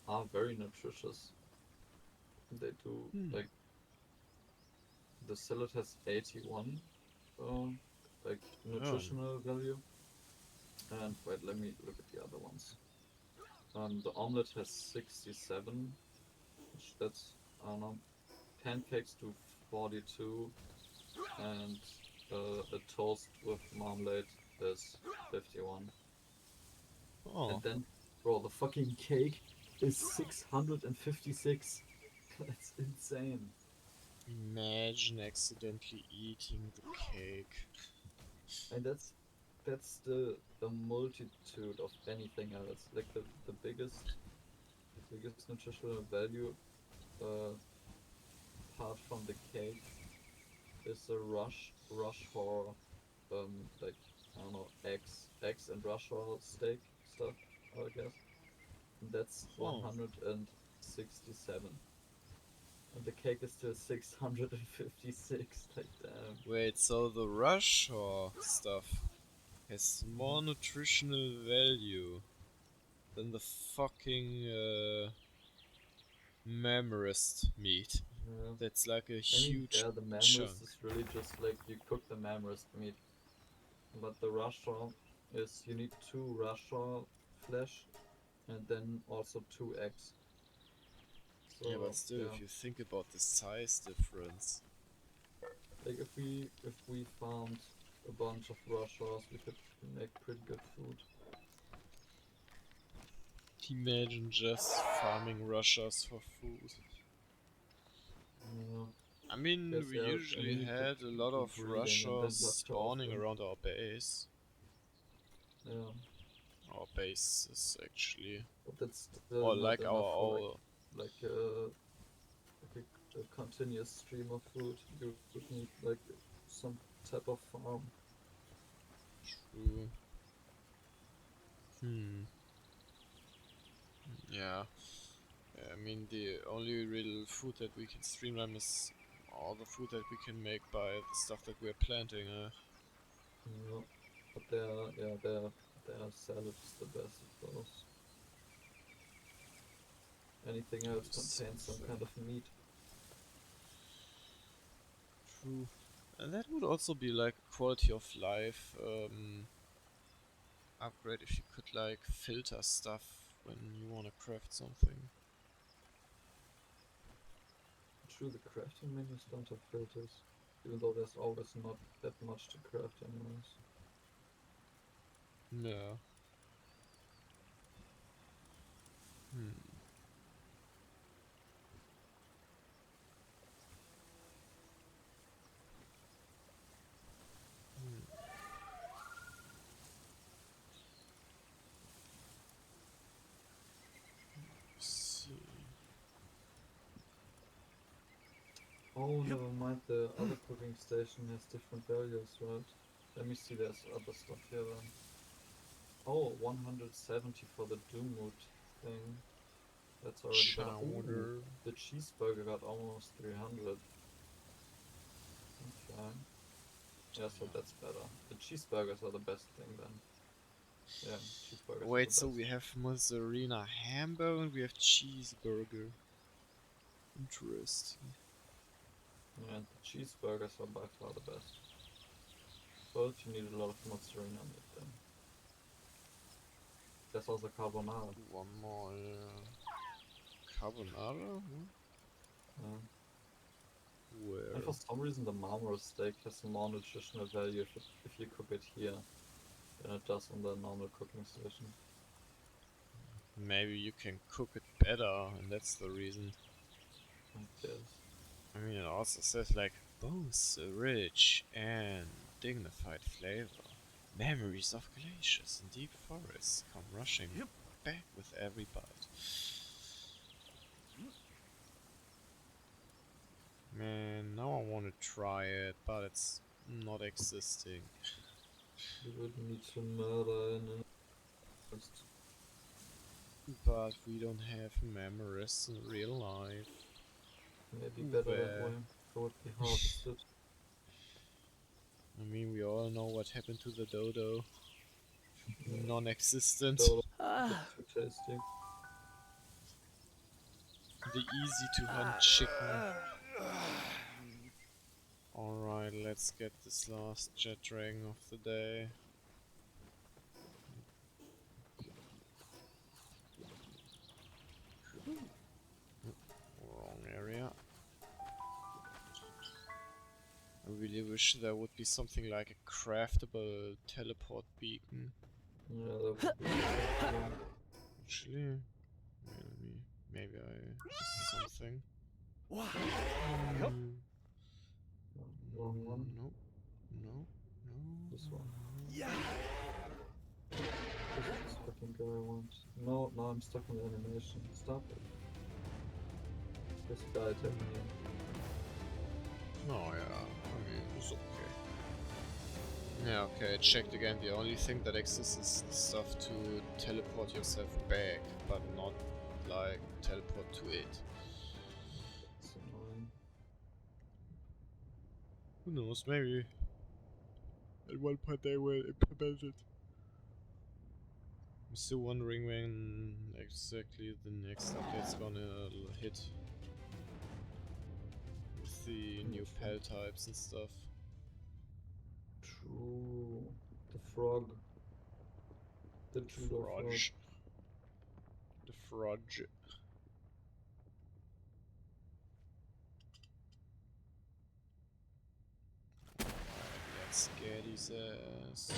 are very nutritious. They do like the salad has 81 like nutritional value. And wait, let me look at the other ones. The omelet has 67, which that's I don't know. Pancakes do 42, and a toast with marmalade is 51. Oh, And then, bro, the fucking cake is 656. That's insane. imagine accidentally eating the cake. And that's the multitude of anything else. Like the biggest nutritional value uh, apart from the cake is a rush for like I don't know eggs and Russia steak stuff, I guess. And that's Oh, 167. And the cake is still 656. Like damn. wait, so the rush or stuff has more nutritional value than the fucking Mammarist meat. Yeah. That's like a I mean, huge yeah, the chunk. mammoth is really just like you cook the mammoth meat, but the Russia is you need two Russia flesh and then also two eggs. Yeah, but So still, yeah, if you think about the size difference. like if we found a bunch of Russias, we could make pretty good food. Imagine just farming Russias for food. Yeah, I mean, yes, we yeah. I usually mean, you could had a lot do of breeding and then Russias just off spawning them. around our base. Yeah, Our base is actually, but that's still or not like enough for our like a continuous stream of food. You would need like some type of farm. true. Hmm. Yeah. I mean, the only real food that we can streamline is all the food that we can make by the stuff that we're planting. Yeah, but their salad is the best of those. Anything else contains some kind of meat. True. And that would also be like a quality of life upgrade if you could like filter stuff when you want to craft something. True, the crafting menus don't have filters, even though there's always not that much to craft anyways. Yeah. Hmm. See. Oh, never mind, the other cooking station has different values, right? Let me see, there's other stuff here then. Oh, 170 for the Doomwood thing. That's already better. Ooh, Chowder. the cheeseburger got almost 300. Okay. Yeah, so that's better. The cheeseburgers are the best thing then. Yeah, cheeseburgers are Wait, the so best. we have mozzarella hamburger and we have cheeseburger. Interesting. And the cheeseburgers are by far the best. But you need a lot of mozzarella meat then. There's also carbonara. One more, yeah. Carbonara? Yeah. Where? And for some reason the marmora steak has more nutritional value if you cook it here than it does on the normal cooking station. Maybe you can cook it better, and that's the reason. I guess. I mean, it also says like both rich and dignified flavor. Memories of glaciers and deep forests come rushing back with every bite. Man, now I want to try it, but it's not existing. You would need to murder in a first. But we don't have memories in real life. Maybe better that way. It would be harvested. I mean, we all know what happened to the dodo. Non-existent. Dodo, a bit too tasty. The easy to hunt chicken. Alright, let's get this last Jetdragon of the day. Wrong area. I really wish there would be something like a craftable teleport beacon. Yeah, that would be interesting. Actually, maybe I missed something. Wrong one. No. This one. This fucking guy I want. No, now I'm stuck in the animation. Stop it. This guy took me in. Oh yeah, I mean, it's okay. Yeah, okay, I checked again. The only thing that exists is the stuff to teleport yourself back, but not like teleport to it. It's annoying. Who knows, maybe at one point they will implement it. I'm still wondering when exactly the next update's gonna hit. With the new pal types and stuff. True. The frog. The judo frog. The frog. Let's get his ass.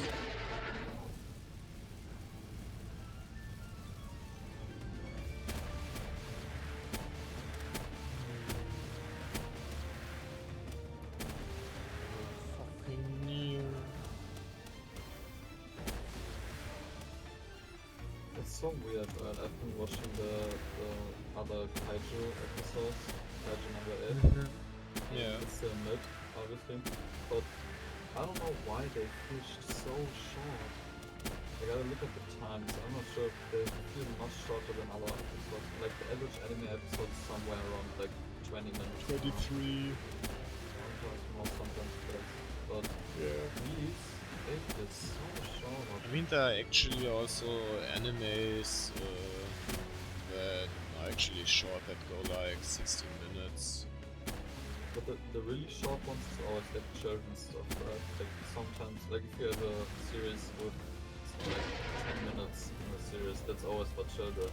Fucking new. It's so weird, right? I've been watching the other kaiju episodes, kaiju number 8. Yeah. It's still mid, obviously. But I don't know why they pushed so short. I gotta look at the times. I'm not sure if they feel much shorter than other episodes. Like the average anime episode is somewhere around like 20 minutes. 23. Sometimes more, sometimes less. But Yeah. these, they feel so short. I mean, there are actually also animes that are actually short that go like 16 minutes. But the really short ones is always like children's stuff, right? Like sometimes, like if you have a series with like 10 minutes in a series, that's always for children.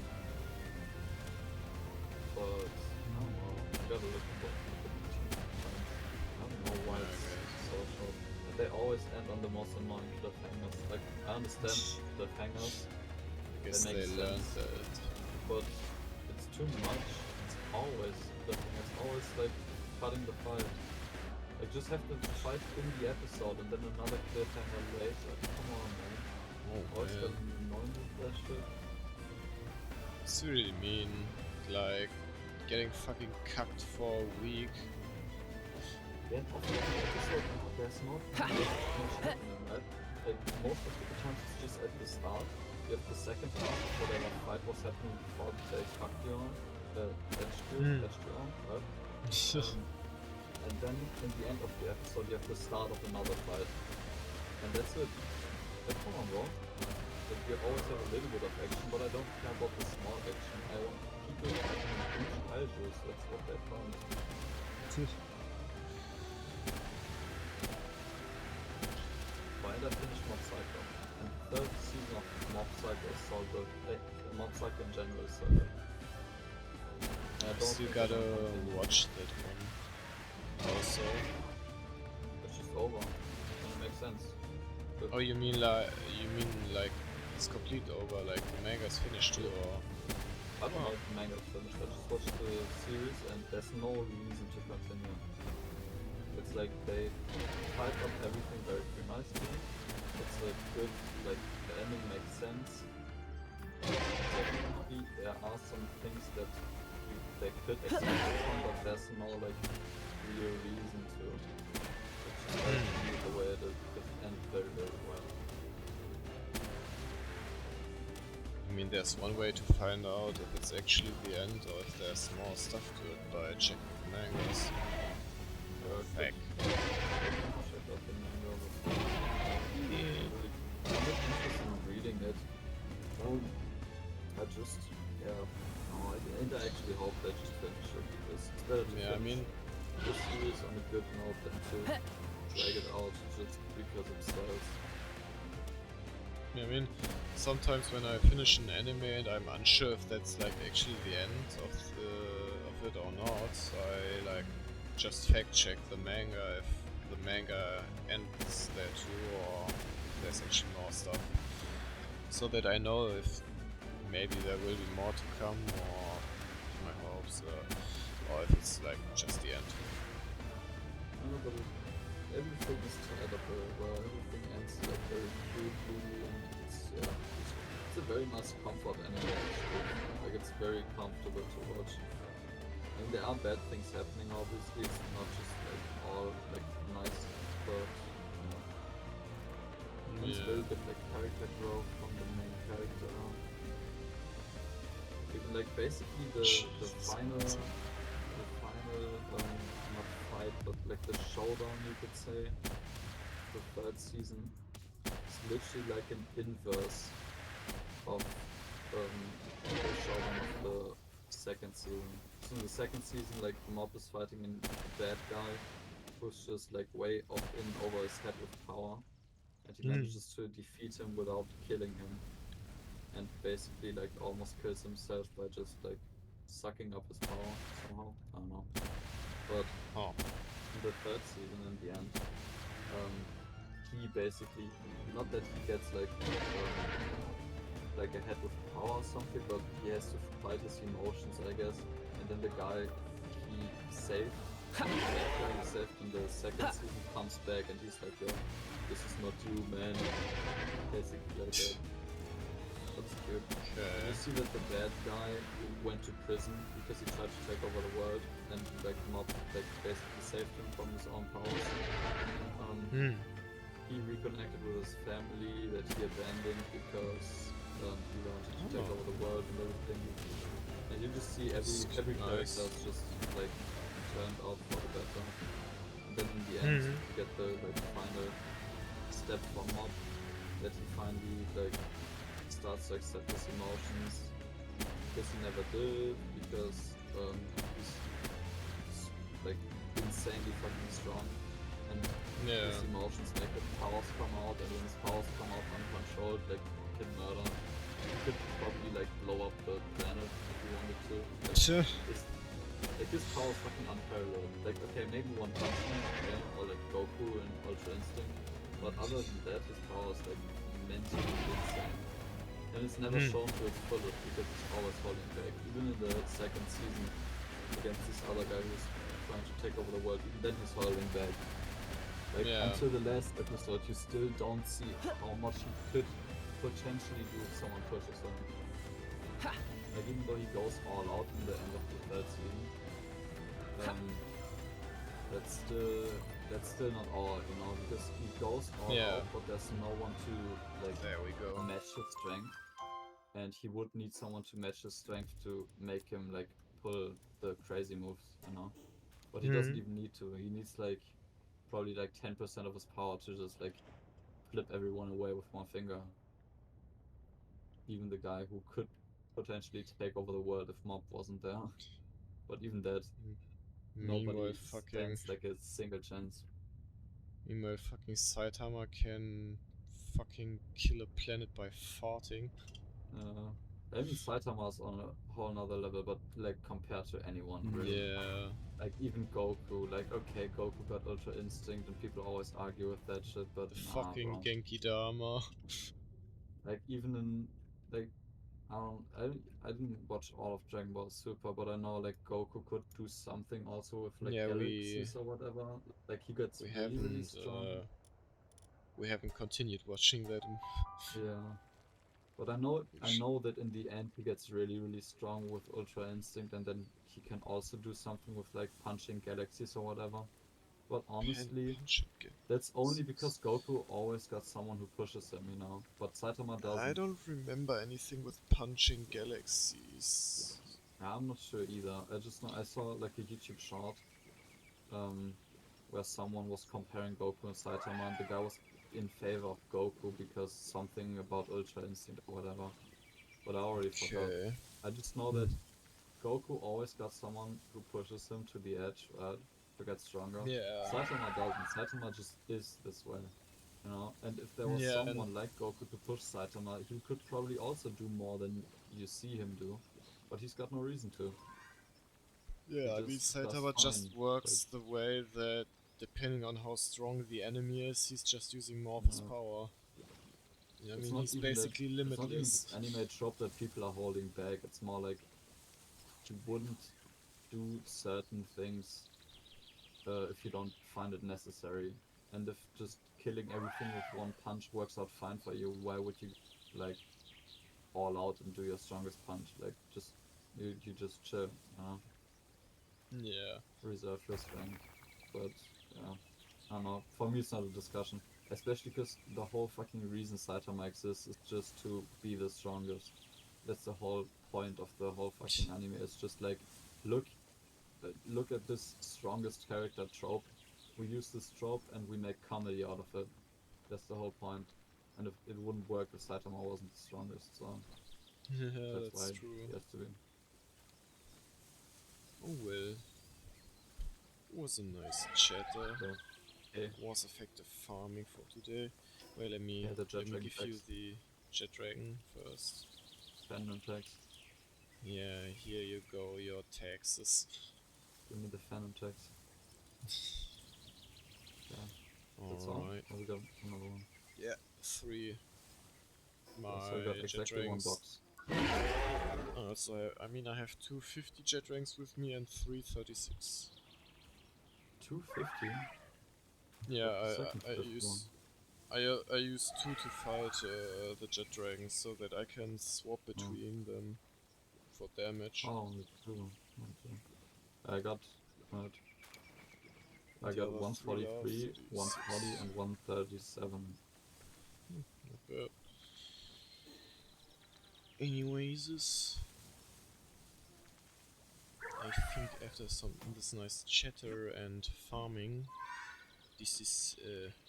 But I don't know, you gotta look at the times. I don't know why it's so short. And they always end on the most annoying cliffhangers. Like I understand cliffhangers, I guess That they makes learned sense. that. but it's too much. It's always cliffhangers, always like cutting the fight. Like just have the fight in the episode and then another cliffhanger later. Come on, man. Oh Always got man. annoying with that shit. It's really mean. Like, getting fucking cucked for a week. Yeah, of the episode, there's not much happening, right? Like most of the times it's just at the start. You have the second half, whatever fight was happening before they cucked you on, etched you on, right? And then in the end of the episode you have the start of another fight. And that's it. Like, come on, bro. Like, you always have a little bit of action, but I don't care about the small action. I want people fighting huge kaijus, that's what they found. Why did I finish Mob Psycho? And the third season of Mob Psycho is so good. Mob Psycho in general is so good. I don't Still think I gotta can continue. watch that one. Also. It's just over. And it makes sense. Good. Oh, you mean like it's complete over, like the manga's finished too, or? I don't know if the manga's finished. I just watched the series and there's no reason to continue. it's like they type up everything very nicely. It's a good, like, the ending makes sense. Technically, there are some things that they could expand upon, but there's no, like, real reason to. It's just like the way that it ends very, very well. I mean, there's one way to find out if it's actually the end or if there's more stuff to it by checking the mangas. Heck. Check out the manga, but I'm not interested in reading it. I just, and I actually hope they just finish it because it's better to finish the series on a good note than to drag it out just because it sells. Yeah, I mean, sometimes when I finish an anime and I'm unsure if that's like actually the end of it or not, I like just fact check the manga if the manga ends there too or if there's actually more stuff, so that I know if maybe there will be more to come or my hopes, or if it's like just the end. No, but everything is tied up very well. Everything ends like very cutely, and it's a very nice comfort anime. Actually. Like it's very comfortable to watch. I mean, there are bad things happening. Obviously, it's not just like all like nice, but it's very good like character growth from the main character. Even like basically the final not fight, but like the showdown, you could say, the third season, is literally like an inverse of the showdown of the second season. So in the second season, like Mob is fighting a bad guy who's just like way up in over his head with power, and he manages to defeat him without killing him, and basically like almost kills himself by just like sucking up his power somehow. I don't know. But in the third season, in the end, he basically, not that he gets like a head with power or something, but he has to fight his emotions, I guess. And then the guy he saved, in the second season comes back and he's like, yo, this is not you, man. Basically like that. That's good. You see that the bad guy went to prison because he tried to take over the world, and like Mob like basically saved him from his own powers. He reconnected with his family that he abandoned because he wanted to take over the world and everything. And you just see every character is just like turned out for the better. And then in the end, you get the like final step from Mob that he finally like starts to accept his emotions, because he never did, because he's like insanely fucking strong, and his emotions make his powers come out, and when his powers come out uncontrolled, like he can murder. He could probably like blow up the planet if he wanted to. Like his power is fucking unparalleled. Like okay, maybe One Punch Man, okay, or like Goku and Ultra Instinct, but other than that, his power is like mentally insane. And it's never shown to its fullest because it's always holding back. Even in the second season, against this other guy who's trying to take over the world, even then he's holding back. Like until the last episode, you still don't see how much he could potentially do if someone pushes him. Like even though he goes all out in the end of the third season, that's still not all, you know, because he goes all out, but there's no one to like match his strength. And he would need someone to match his strength to make him like pull the crazy moves, you know. But he doesn't even need to. He needs like probably like 10% of his power to just like flip everyone away with one finger. Even the guy who could potentially take over the world if Mob wasn't there. But even that, nobody stands like a single chance. Meanwhile, fucking Saitama can fucking kill a planet by farting. Even Saitama's on a whole nother level, but like compared to anyone, really. Yeah. Like even Goku, like okay, Goku got Ultra Instinct and people always argue with that shit, but The nah, fucking bro. Genki Dama. Like even in like I didn't watch all of Dragon Ball Super, but I know like Goku could do something also with like Yeah, galaxies or whatever. Like he gets we really haven't strong. we haven't continued watching that. Yeah. But I know that in the end he gets really strong with Ultra Instinct, and then he can also do something with like punching galaxies or whatever. But honestly, Punch and get. that's only because Goku always got someone who pushes him, you know. But Saitama I doesn't. don't remember anything with punching galaxies. I'm not sure either. I just know I saw like a YouTube short, um, where someone was comparing Goku and Saitama, and the guy was in favor of Goku because something about Ultra Instinct or whatever. But I already forgot. Okay. I just know Hmm. that Goku always got someone who pushes him to the edge, right? To get stronger. Yeah. Saitama doesn't. Saitama just is this way, you know? And if there was Yeah, and someone like Goku to push Saitama, he could probably also do more than you see him do. But he's got no reason to. He yeah, I mean just does Saitama just fine. Like, works the way that depending on how strong the enemy is, he's just using more of his uh, power. Yeah, I it's mean not he's even that. basically It's not even limitless. this anime trope that people are holding back. It's more like you wouldn't do certain things if you don't find it necessary. And if just killing everything with one punch works out fine for you, why would you like all out and do your strongest punch? Like you just chill, Yeah. reserve your strength. But yeah, I don't know. For me, it's not a discussion, especially because the whole fucking reason Saitama exists is just to be the strongest. That's the whole point of the whole fucking anime. It's just like, look, look at this strongest character trope. We use this trope and we make comedy out of it. That's the whole point. And if it wouldn't work if Saitama wasn't the strongest, so Yeah, that's that's why true. he has to be. Oh well. It was a nice chatter. So, okay, Was effective farming for today. Well, yeah, the let me Jetdragon give you tags, the Jetdragon first. Phantom tags. Yeah, here you go, your taxes. Give me the Phantom tags. Yeah, that's all. Alright. Oh, we got another one. Yeah, 3. Yeah, so we got My exactly one Jetdragons. box. So I mean I have two 50 Jetdragons with me and three 36. 250? Yeah, What's the second I 50 one? I use two to fight the Jetdragons so that I can swap Oh, between them for damage. oh, only two. Okay. I got, right. And I the got other three are 143, 140, 36. and 137. Not bad. Anyways, I think after some this nice chatter and farming, this is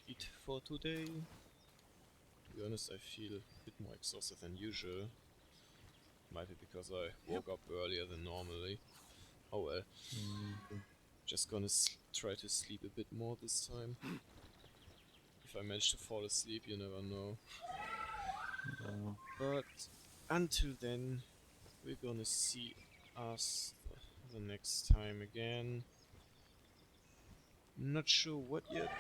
it for today. To be honest, I feel a bit more exhausted than usual. Might be because I woke up earlier than normally. Oh well, Okay. just gonna try to sleep a bit more this time. If I manage to fall asleep, you never know. Uh, But until then, we're gonna see us the next time again. Not sure what yet,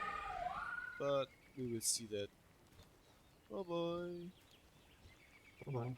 but we will see that. Bye bye. bye bye.